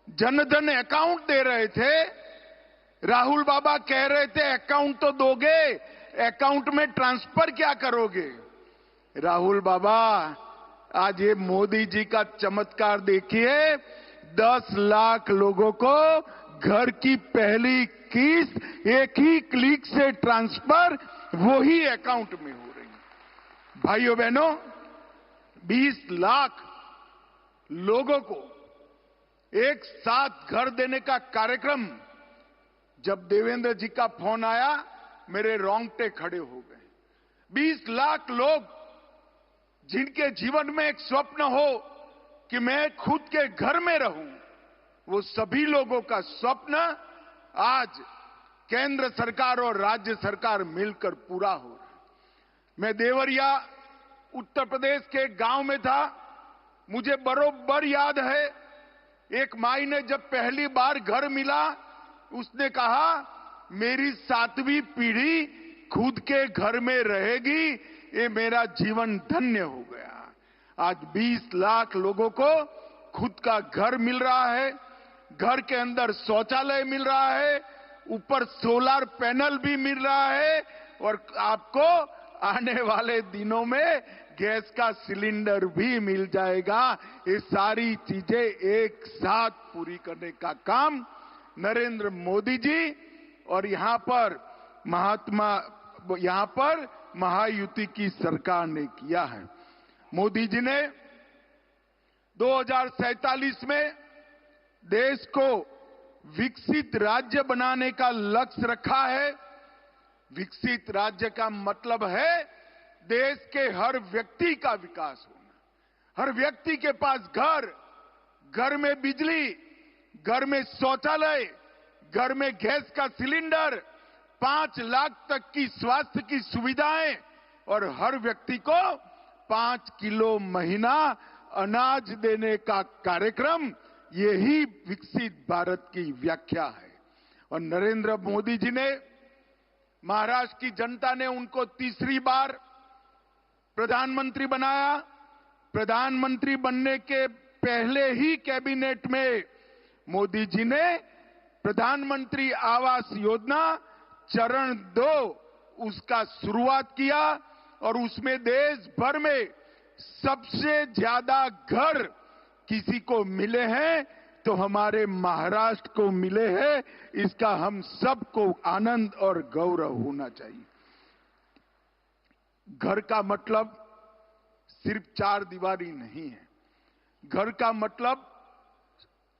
जनधन अकाउंट दे रहे थे, राहुल बाबा कह रहे थे अकाउंट तो दोगे, अकाउंट में ट्रांसफर क्या करोगे? राहुल बाबा, आज ये मोदी जी का चमत्कार देखिए, 10 लाख लोगों को घर की पहली किस्त एक ही क्लिक से ट्रांसफर वही अकाउंट में हो रही है। भाइयों बहनों, 20 लाख लोगों को एक साथ घर देने का कार्यक्रम, जब देवेंद्र जी का फोन आया मेरे रोंगटे खड़े हो गए। 20 लाख लोग जिनके जीवन में एक स्वप्न हो कि मैं खुद के घर में रहूं, वो सभी लोगों का स्वप्न आज केंद्र सरकार और राज्य सरकार मिलकर पूरा हो रहा है। मैं देवरिया उत्तर प्रदेश के एक गांव में था। मुझे बरोबर याद है, एक माई ने जब पहली बार घर मिला, उसने कहा मेरी 7वीं पीढ़ी खुद के घर में रहेगी, ये मेरा जीवन धन्य हो गया। आज 20 लाख लोगों को खुद का घर मिल रहा है, घर के अंदर शौचालय मिल रहा है, ऊपर सोलर पैनल भी मिल रहा है और आपको आने वाले दिनों में गैस का सिलेंडर भी मिल जाएगा। ये सारी चीजें एक साथ पूरी करने का काम नरेंद्र मोदी जी और यहां पर महायुति की सरकार ने किया है। मोदी जी ने 2047 में देश को विकसित राज्य बनाने का लक्ष्य रखा है। विकसित राज्य का मतलब है देश के हर व्यक्ति का विकास होना, हर व्यक्ति के पास घर, घर में बिजली, घर में शौचालय, घर में गैस का सिलेंडर, 5 लाख तक की स्वास्थ्य की सुविधाएं और हर व्यक्ति को 5 किलो महीना अनाज देने का कार्यक्रम, यही विकसित भारत की व्याख्या है। और नरेंद्र मोदी जी ने, महाराष्ट्र की जनता ने उनको तीसरी बार प्रधानमंत्री बनाया। प्रधानमंत्री बनने के पहले ही कैबिनेट में मोदी जी ने प्रधानमंत्री आवास योजना चरण 2 उसका शुरुआत किया और उसमें देश भर में सबसे ज्यादा घर किसी को मिले हैं तो हमारे महाराष्ट्र को मिले हैं। इसका हम सबको आनंद और गौरव होना चाहिए। घर का मतलब सिर्फ 4 दीवारी नहीं है। घर का मतलब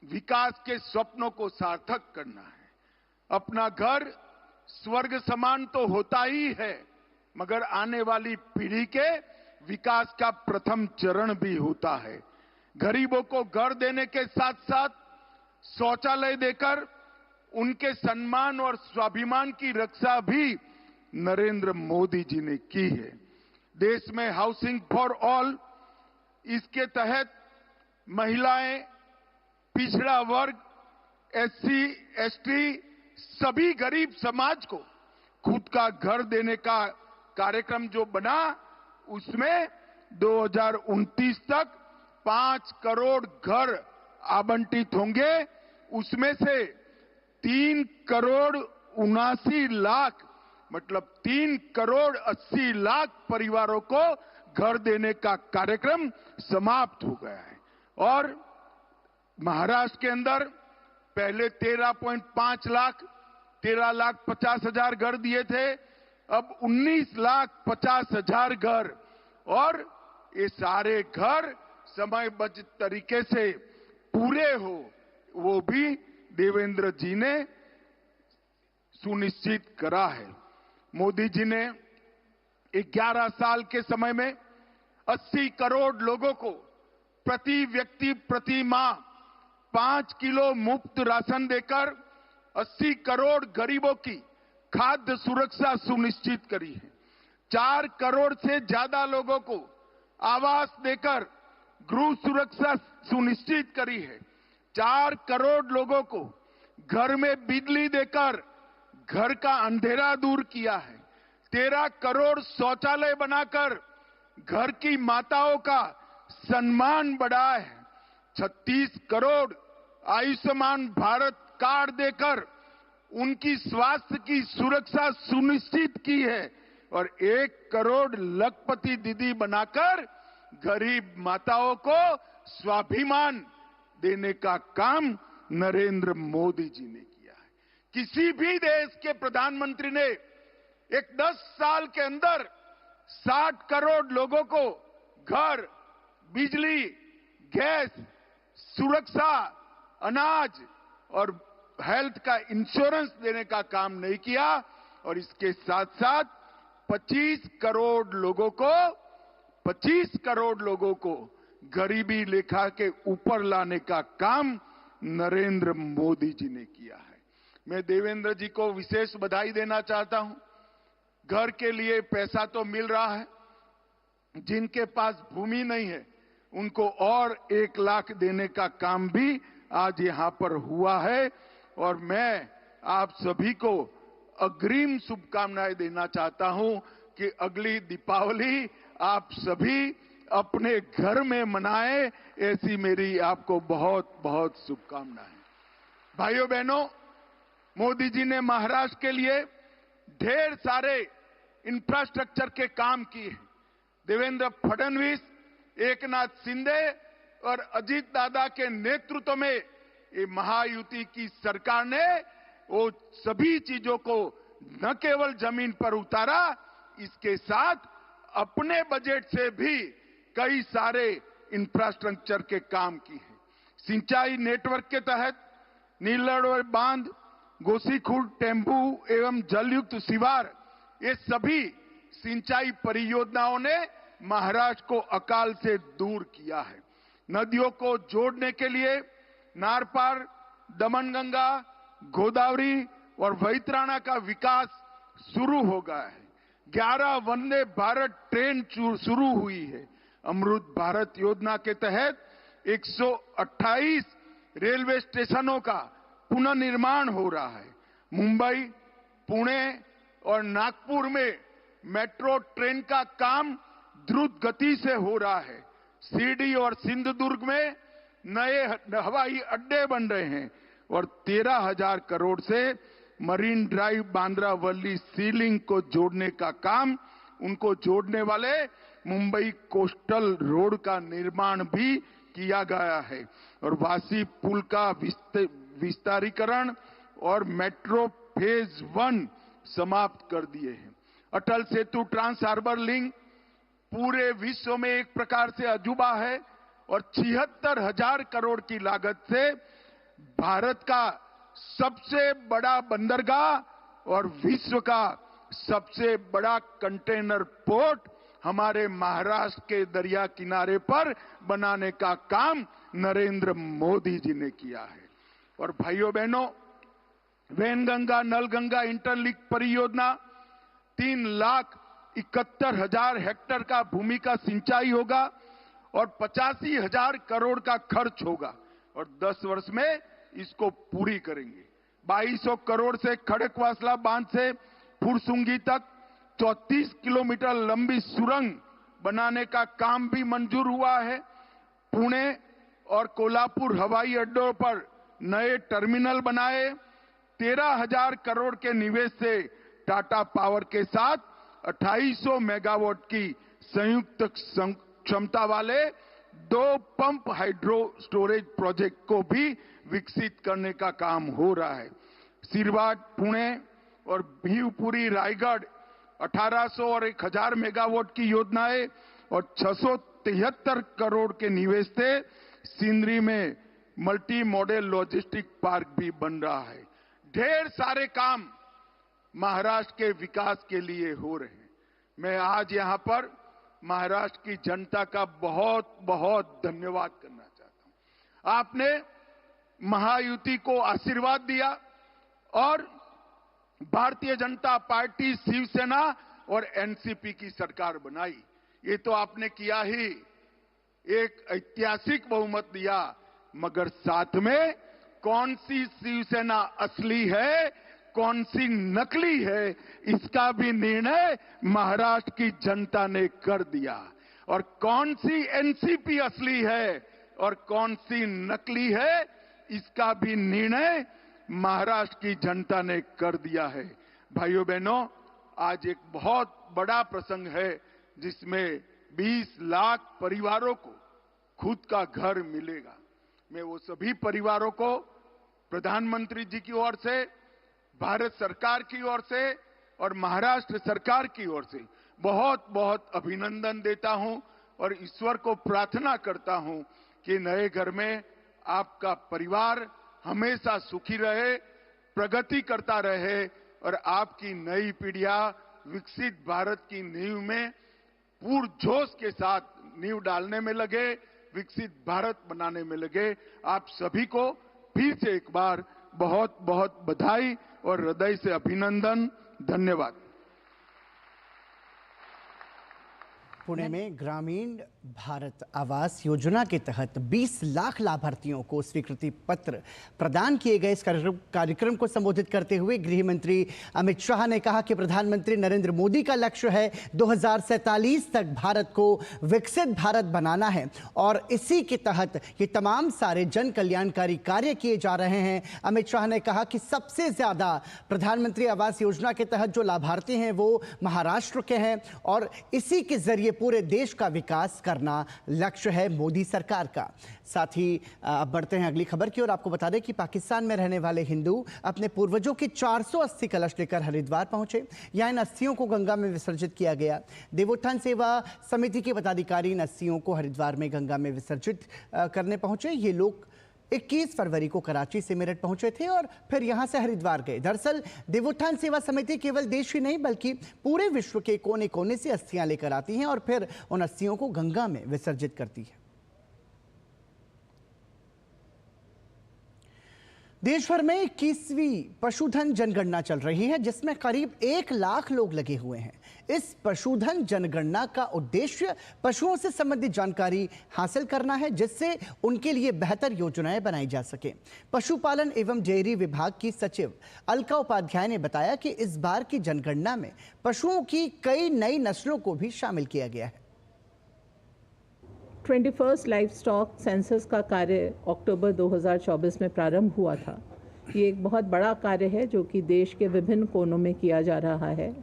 विकास के स्वप्नों को सार्थक करना है। अपना घर स्वर्ग समान तो होता ही है, मगर आने वाली पीढ़ी के विकास का प्रथम चरण भी होता है। गरीबों को घर देने के साथ साथ शौचालय देकर उनके सम्मान और स्वाभिमान की रक्षा भी नरेंद्र मोदी जी ने की है। देश में हाउसिंग फॉर ऑल, इसके तहत महिलाएं, पिछड़ा वर्ग, एससी, एसटी, सभी गरीब समाज को खुद का घर देने का कार्यक्रम जो बना उसमें 2029 तक 5 करोड़ घर आवंटित होंगे। उसमें से 3 करोड़ 79 लाख मतलब 3 करोड़ 80 लाख परिवारों को घर देने का कार्यक्रम समाप्त हो गया है। और महाराष्ट्र के अंदर पहले 13.5 लाख 13,50,000 घर दिए थे, अब 19,50,000 घर, और ये सारे घर समयबद्ध तरीके से पूरे हो वो भी देवेंद्र जी ने सुनिश्चित करा है। मोदी जी ने 11 साल के समय में 80 करोड़ लोगों को प्रति व्यक्ति प्रति माह 5 किलो मुफ्त राशन देकर 80 करोड़ गरीबों की खाद्य सुरक्षा सुनिश्चित करी है। 4 करोड़ से ज्यादा लोगों को आवास देकर गृह सुरक्षा सुनिश्चित करी है। 4 करोड़ लोगों को घर में बिजली देकर घर का अंधेरा दूर किया है। 13 करोड़ शौचालय बनाकर घर की माताओं का सम्मान बढ़ाया है। 36 करोड़ आयुष्मान भारत कार्ड देकर उनकी स्वास्थ्य की सुरक्षा सुनिश्चित की है और 1 करोड़ लखपति दीदी बनाकर गरीब माताओं को स्वाभिमान देने का काम नरेंद्र मोदी जी ने किया है। किसी भी देश के प्रधानमंत्री ने एक 10 साल के अंदर 60 करोड़ लोगों को घर, बिजली, गैस, सुरक्षा, अनाज और हेल्थ का इंश्योरेंस देने का काम नहीं किया। और इसके साथ साथ 25 करोड़ लोगों को गरीबी रेखा के ऊपर लाने का काम नरेंद्र मोदी जी ने किया है। मैं देवेंद्र जी को विशेष बधाई देना चाहता हूं। घर के लिए पैसा तो मिल रहा है, जिनके पास भूमि नहीं है उनको और 1 लाख देने का काम भी आज यहां पर हुआ है। और मैं आप सभी को अग्रिम शुभकामनाएं देना चाहता हूं कि अगली दीपावली आप सभी अपने घर में मनाएं, ऐसी मेरी आपको बहुत बहुत शुभकामनाएं। भाइयों बहनों, मोदी जी ने महाराष्ट्र के लिए ढेर सारे इंफ्रास्ट्रक्चर के काम किए हैं। देवेंद्र फडणवीस, एकनाथ शिंदे और अजीत दादा के नेतृत्व में ये महायुति की सरकार ने वो सभी चीजों को न केवल जमीन पर उतारा, इसके साथ अपने बजट से भी कई सारे इंफ्रास्ट्रक्चर के काम किए हैं। सिंचाई नेटवर्क के तहत नीलड़ बांध, गोसीखुर्द, टेम्बू एवं जलयुक्त शिवार, ये सभी सिंचाई परियोजनाओं ने महाराष्ट्र को अकाल से दूर किया है। नदियों को जोड़ने के लिए नारपार, दमनगंगा, गोदावरी और वैतरणा का विकास शुरू हो गया है। 11 वंदे भारत ट्रेन शुरू हुई है। अमृत भारत योजना के तहत 128 रेलवे स्टेशनों का पुनर्निर्माण हो रहा है। मुंबई, पुणे और नागपुर में मेट्रो ट्रेन का काम द्रुत गति से हो रहा है। शिरडी और सिंधुदुर्ग में नए हवाई अड्डे बन रहे हैं और 13,000 करोड़ से मरीन ड्राइव बांद्रावली सी लिंक को जोड़ने का काम, उनको जोड़ने वाले मुंबई कोस्टल रोड का निर्माण भी किया गया है और वासी पुल का विस्तारीकरण और मेट्रो फेज 1 समाप्त कर दिए हैं। Atal Setu trans harbour link पूरे विश्व में एक प्रकार से अजूबा है और 76,000 करोड़ की लागत से भारत का सबसे बड़ा बंदरगाह और विश्व का सबसे बड़ा कंटेनर पोर्ट हमारे महाराष्ट्र के दरिया किनारे पर बनाने का काम नरेंद्र मोदी जी ने किया है। और भाइयों बहनों, वैनगंगा नलगंगा इंटरलिंक परियोजना 3,71,000 हेक्टेयर का भूमि का सिंचाई होगा और 85,000 करोड़ का खर्च होगा और 10 वर्ष में इसको पूरी करेंगे। 2200 करोड़ से खड़कवासला बांध से फुरसुंगी तक, 34 किलोमीटर लंबी सुरंग बनाने का काम भी मंजूर हुआ है। पुणे और कोल्हापुर हवाई अड्डों पर नए टर्मिनल बनाए। 13,000 करोड़ के निवेश से टाटा पावर के साथ 2800 मेगावाट की संयुक्त क्षमता वाले 2 पंप हाइड्रो स्टोरेज प्रोजेक्ट को भी विकसित करने का काम हो रहा है। सिरवाट, पुणे और भीवपुरी, रायगढ़ 1800 और 1000 मेगावाट की योजनाएं और 673 करोड़ के निवेश से सिंदरी में मल्टी मॉडल लॉजिस्टिक पार्क भी बन रहा है। ढेर सारे काम महाराष्ट्र के विकास के लिए हो रहे हैं। मैं आज यहां पर महाराष्ट्र की जनता का बहुत बहुत धन्यवाद करना चाहता हूं। आपने महायुति को आशीर्वाद दिया और भारतीय जनता पार्टी, शिवसेना और एनसीपी की सरकार बनाई। ये तो आपने किया ही, एक ऐतिहासिक बहुमत दिया, मगर साथ में कौन सी शिवसेना असली है, कौन सी नकली है, इसका भी निर्णय महाराष्ट्र की जनता ने कर दिया। और कौन सी एनसीपी असली है और कौन सी नकली है, इसका भी निर्णय महाराष्ट्र की जनता ने कर दिया है। भाइयों बहनों, आज एक बहुत बड़ा प्रसंग है जिसमें 20 लाख परिवारों को खुद का घर मिलेगा। मैं वो सभी परिवारों को प्रधानमंत्री जी की ओर से, भारत सरकार की ओर से और महाराष्ट्र सरकार की ओर से बहुत बहुत अभिनंदन देता हूं और ईश्वर को प्रार्थना करता हूं कि नए घर में आपका परिवार हमेशा सुखी रहे, प्रगति करता रहे और आपकी नई पीढ़ियां विकसित भारत की नींव में पूरजोश के साथ नींव डालने में लगे, विकसित भारत बनाने में लगे। आप सभी को फिर से एक बार बहुत बहुत बधाई और हृदय से अभिनंदन। धन्यवाद। पुणे में ग्रामीण भारत आवास योजना के तहत 20 लाख लाभार्थियों को स्वीकृति पत्र प्रदान किए गए। इस कार्यक्रम को संबोधित करते हुए गृह मंत्री अमित शाह ने कहा कि प्रधानमंत्री नरेंद्र मोदी का लक्ष्य है 2047 तक भारत को विकसित भारत बनाना है और इसी के तहत ये तमाम सारे जन कल्याणकारी कार्य किए जा रहे हैं। अमित शाह ने कहा कि सबसे ज्यादा प्रधानमंत्री आवास योजना के तहत जो लाभार्थी हैं वो महाराष्ट्र के हैं और इसी के जरिए पूरे देश का विकास करना लक्ष्य है मोदी सरकार का। साथ ही अब बढ़ते हैं अगली खबर की ओर। आपको बता दें कि पाकिस्तान में रहने वाले हिंदू अपने पूर्वजों के 400 अस्थि कलश लेकर हरिद्वार पहुंचे। यहां इन अस्थियों को गंगा में विसर्जित किया गया। देवोत्थान सेवा समिति के पदाधिकारी इन अस्थियों को हरिद्वार में गंगा में विसर्जित करने पहुंचे। ये लोग 21 फरवरी को कराची से मेरठ पहुंचे थे और फिर यहां से हरिद्वार गए। दरअसल देवोत्थान सेवा समिति केवल देश ही नहीं बल्कि पूरे विश्व के कोने कोने से अस्थियां लेकर आती हैं और फिर उन अस्थियों को गंगा में विसर्जित करती है। देश भर में 21वीं पशुधन जनगणना चल रही है जिसमें करीब 1 लाख लोग लगे हुए हैं। इस पशुधन जनगणना का उद्देश्य पशुओं से संबंधित जानकारी हासिल करना है जिससे उनके लिए बेहतर योजनाएं बनाई जा सके। पशुपालन एवं डेयरी विभाग की सचिव अलका उपाध्याय ने बताया कि इस बार की जनगणना में पशुओं की कई नई नस्लों को भी शामिल किया गया है। 21st लाइफ स्टॉक सेंसस का कार्य अक्टूबर 2024 में प्रारंभ हुआ था। ये एक बहुत बड़ा कार्य है जो कि देश के विभिन्न कोनों में किया जा रहा है।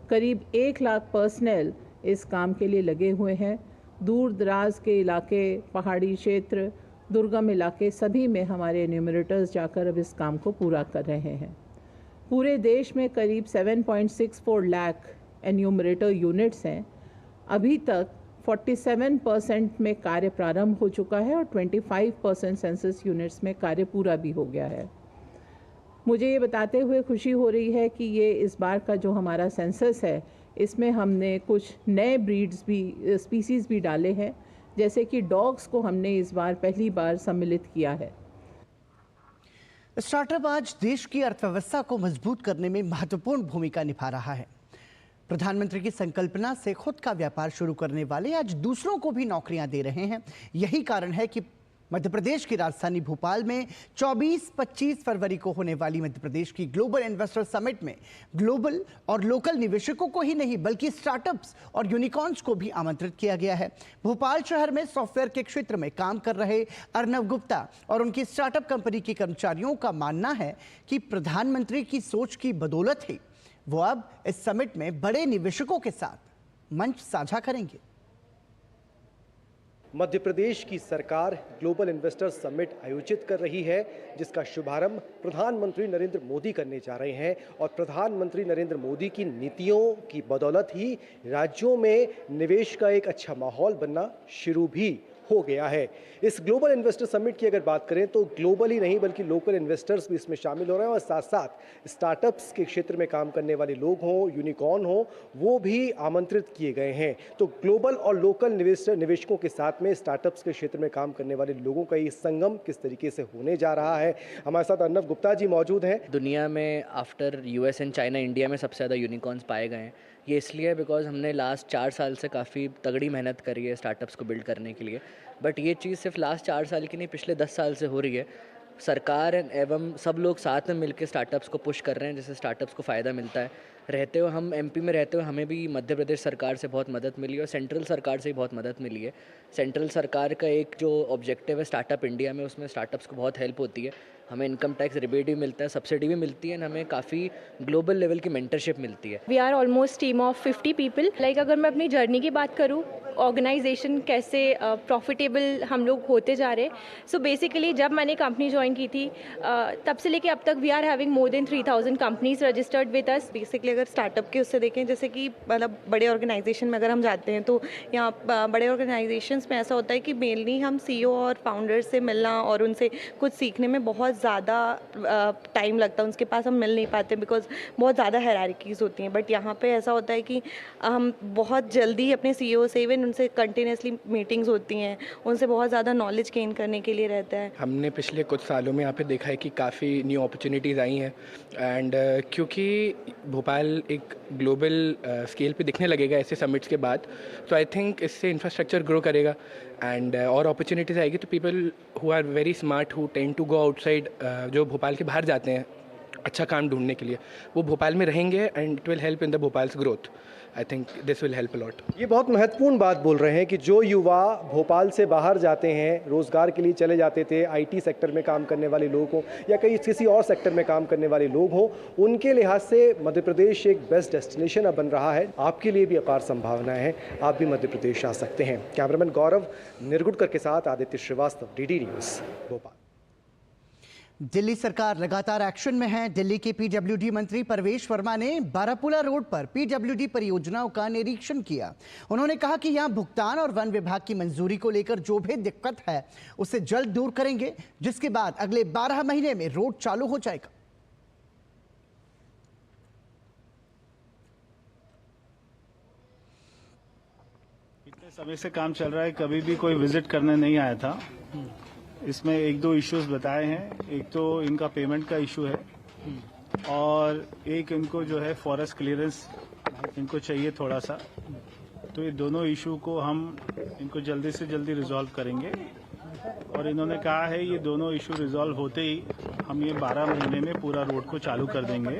करीब 1 लाख पर्सनल इस काम के लिए लगे हुए हैं। दूर दराज के इलाके, पहाड़ी क्षेत्र, दुर्गम इलाके सभी में हमारे एन्यूमरेटर्स जाकर अब इस काम को पूरा कर रहे हैं। पूरे देश में करीब 7.64 लाख एन्यूमरेटर यूनिट्स हैं। अभी तक 47% में कार्य प्रारंभ हो चुका है और 25% सेंसस यूनिट्स में कार्य पूरा भी हो गया है। मुझे ये बताते हुए खुशी हो रही है कि ये इस बार का जो हमारा सेंसस है इसमें हमने कुछ नए ब्रीड्स भी, स्पीसीज़ भी डाले हैं, जैसे कि डॉग्स को हमने इस बार पहली बार सम्मिलित किया है। स्टार्टअप आज देश की अर्थव्यवस्था को मजबूत करने में महत्वपूर्ण भूमिका निभा रहा है। प्रधानमंत्री की संकल्पना से खुद का व्यापार शुरू करने वाले आज दूसरों को भी नौकरियां दे रहे हैं। यही कारण है कि मध्य प्रदेश की राजधानी भोपाल में 24-25 फरवरी को होने वाली मध्य प्रदेश की ग्लोबल इन्वेस्टर समिट में ग्लोबल और लोकल निवेशकों को ही नहीं बल्कि स्टार्टअप्स और यूनिकॉर्न्स को भी आमंत्रित किया गया है। भोपाल शहर में सॉफ्टवेयर के क्षेत्र में काम कर रहे अर्नव गुप्ता और उनकी स्टार्टअप कंपनी के कर्मचारियों का मानना है कि प्रधानमंत्री की सोच की बदौलत ही वो अब इस समिट में बड़े निवेशकों के साथ मंच साझा करेंगे। मध्य प्रदेश की सरकार ग्लोबल इन्वेस्टर समिट आयोजित कर रही है, जिसका शुभारंभ प्रधानमंत्री नरेंद्र मोदी करने जा रहे हैं और प्रधानमंत्री नरेंद्र मोदी की नीतियों की बदौलत ही राज्यों में निवेश का एक अच्छा माहौल बनना शुरू भी हो गया है। इस ग्लोबल इन्वेस्टर समिट की अगर बात करें तो ग्लोबल ही नहीं बल्कि लोकल इन्वेस्टर्स भी इसमें शामिल हो रहे हैं और साथ साथ स्टार्टअप्स के क्षेत्र में काम करने वाले लोग हों, यूनिकॉर्न हो, वो भी आमंत्रित किए गए हैं। तो ग्लोबल और लोकल निवेशकों के साथ में स्टार्टअप्स के क्षेत्र में काम करने वाले लोगों का ये संगम किस तरीके से होने जा रहा है, हमारे साथ अर्नव गुप्ता जी मौजूद हैं। दुनिया में after US and China India में सबसे ज़्यादा यूनिकॉर्न्स पाए गए हैं। ये इसलिए बिकॉज हमने लास्ट 4 साल से काफ़ी तगड़ी मेहनत करी है स्टार्टअप्स को बिल्ड करने के लिए, बट ये चीज़ सिर्फ लास्ट 4 साल की नहीं, पिछले 10 साल से हो रही है। सरकार एवं सब लोग साथ में मिलकर स्टार्टअप्स को पुश कर रहे हैं, जिससे स्टार्टअप्स को फ़ायदा मिलता है। रहते हुए हम एमपी में रहते हुए हमें भी मध्य प्रदेश सरकार से बहुत मदद मिली और सेंट्रल सरकार से भी बहुत मदद मिली है। सेंट्रल सरकार का एक जो ऑब्जेक्टिव है स्टार्टअप इंडिया में, उसमें स्टार्टअप्स को बहुत हेल्प होती है। हमें इनकम टैक्स रिबेट भी मिलता है, सब्सिडी भी मिलती है, हमें काफ़ी ग्लोबल लेवल की मेंटरशिप मिलती है। We are almost team of 50 people. Like अगर मैं अपनी जर्नी की बात करूँ, ऑर्गेनाइजेशन कैसे प्रॉफिटेबल हम लोग होते जा रहे। सो बेसिकली जब मैंने कंपनी ज्वाइन की थी तब से लेके अब तक we are having more than 3000 companies registered with us. Basically अगर स्टार्टअप के उससे देखें, जैसे कि मतलब बड़े ऑर्गेनाइजेशन में अगर हम जाते हैं तो यहाँ बड़े ऑर्गेनाइजेशंस में ऐसा होता है कि मेनली हम सीईओ और फाउंडर्स से मिलना और उनसे कुछ सीखने में बहुत ज़्यादा टाइम लगता है, उनके पास हम मिल नहीं पाते बिकॉज बहुत ज़्यादा हायरार्कीज़ होती हैं। बट यहाँ पे ऐसा होता है कि हम बहुत जल्दी अपने सीईओ से इवन उनसे कंटिन्यूसली मीटिंग्स होती हैं, उनसे बहुत ज़्यादा नॉलेज गेन करने के लिए रहता है। हमने पिछले कुछ सालों में यहाँ पे देखा है कि काफ़ी न्यू अपॉर्चुनिटीज़ आई हैं एंड क्योंकि भोपाल एक ग्लोबल स्केल पे दिखने लगेगा ऐसे समिट्स के बाद, तो आई थिंक इससे इंफ्रास्ट्रक्चर ग्रो करेगा एंड और अपॉर्चुनिटीज़ आएगी। तो people who are very smart who tend to go outside, जो भोपाल के बाहर जाते हैं अच्छा काम ढूंढने के लिए, वो भोपाल में रहेंगे and it will help in the Bhopal's growth. I think this will help a lot. ये बहुत महत्वपूर्ण बात बोल रहे हैं कि जो युवा भोपाल से बाहर जाते हैं, रोजगार के लिए चले जाते थे, आईटी सेक्टर में काम करने वाले लोग हों या कहीं किसी और सेक्टर में काम करने वाले लोग हों, उनके लिहाज से मध्य प्रदेश एक बेस्ट डेस्टिनेशन अब बन रहा है। आपके लिए भी अपार संभावनाएं हैं, आप भी मध्य प्रदेश आ सकते हैं। कैमरामैन गौरव निरगुडकर के साथ आदित्य श्रीवास्तव, डीडी न्यूज़, भोपाल। दिल्ली सरकार लगातार एक्शन में है। दिल्ली के पीडब्ल्यूडी मंत्री परवेश वर्मा ने बारापुला रोड पर पीडब्ल्यूडी परियोजनाओं का निरीक्षण किया। उन्होंने कहा कि यहां भुगतान और वन विभाग की मंजूरी को लेकर जो भी दिक्कत है उसे जल्द दूर करेंगे, जिसके बाद अगले 12 महीने में रोड चालू हो जाएगा। इतने समय से काम चल रहा है, कभी भी कोई विजिट करने नहीं आया था। इसमें 1-2 इश्यूज बताए हैं। एक तो इनका पेमेंट का इशू है और एक इनको जो है फॉरेस्ट क्लियरेंस इनको चाहिए थोड़ा सा। तो ये दोनों इशू को हम इनको जल्दी से जल्दी रिजॉल्व करेंगे और इन्होंने कहा है ये दोनों इशू रिजॉल्व होते ही हम ये 12 महीने में पूरा रोड को चालू कर देंगे।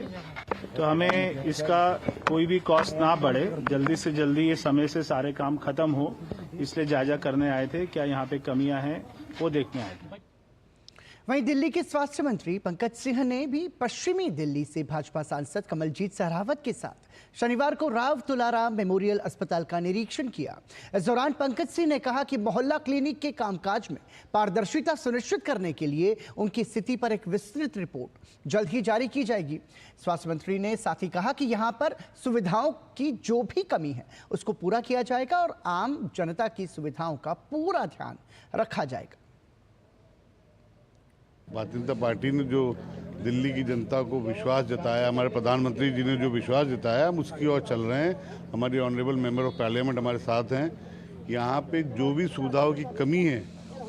तो हमें इसका कोई भी कॉस्ट ना बढ़े, जल्दी से जल्दी ये समय से सारे काम खत्म हो, इसलिए जायजा करने आए थे। क्या यहाँ पे कमियां हैं वो देखने आए थे। वहीं दिल्ली के स्वास्थ्य मंत्री पंकज सिंह ने भी पश्चिमी दिल्ली से भाजपा सांसद कमलजीत सहरावत के साथ शनिवार को राव तुलाराम मेमोरियल अस्पताल का निरीक्षण किया। इस दौरान पंकज सिंह ने कहा कि मोहल्ला क्लिनिक के कामकाज में पारदर्शिता सुनिश्चित करने के लिए उनकी स्थिति पर एक विस्तृत रिपोर्ट जल्द ही जारी की जाएगी। स्वास्थ्य मंत्री ने साथ ही कहा कि यहां पर सुविधाओं की जो भी कमी है उसको पूरा किया जाएगा और आम जनता की सुविधाओं का पूरा ध्यान रखा जाएगा। भारतीय जनता पार्टी ने जो दिल्ली की जनता को विश्वास जताया, हमारे प्रधानमंत्री जी ने जो विश्वास जताया, हम उसकी ओर चल रहे हैं। हमारे ऑनरेबल मेंबर ऑफ पार्लियामेंट हमारे साथ हैं। यहाँ पे जो भी सुविधाओं की कमी है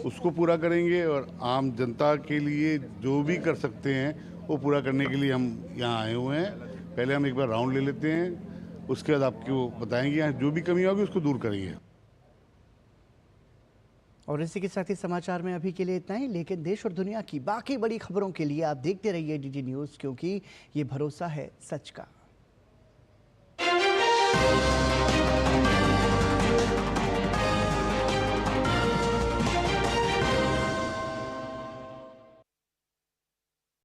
उसको पूरा करेंगे और आम जनता के लिए जो भी कर सकते हैं वो पूरा करने के लिए हम यहाँ आए हुए हैं। पहले हम एक बार राउंड ले लेते हैं, उसके बाद आपको बताएंगे यहाँ जो भी कमी होगी उसको दूर करेंगे। और इसी के साथ ही समाचार में अभी के लिए इतना ही, लेकिन देश और दुनिया की बाकी बड़ी खबरों के लिए आप देखते रहिए डीडी न्यूज़, क्योंकि ये भरोसा है सच का।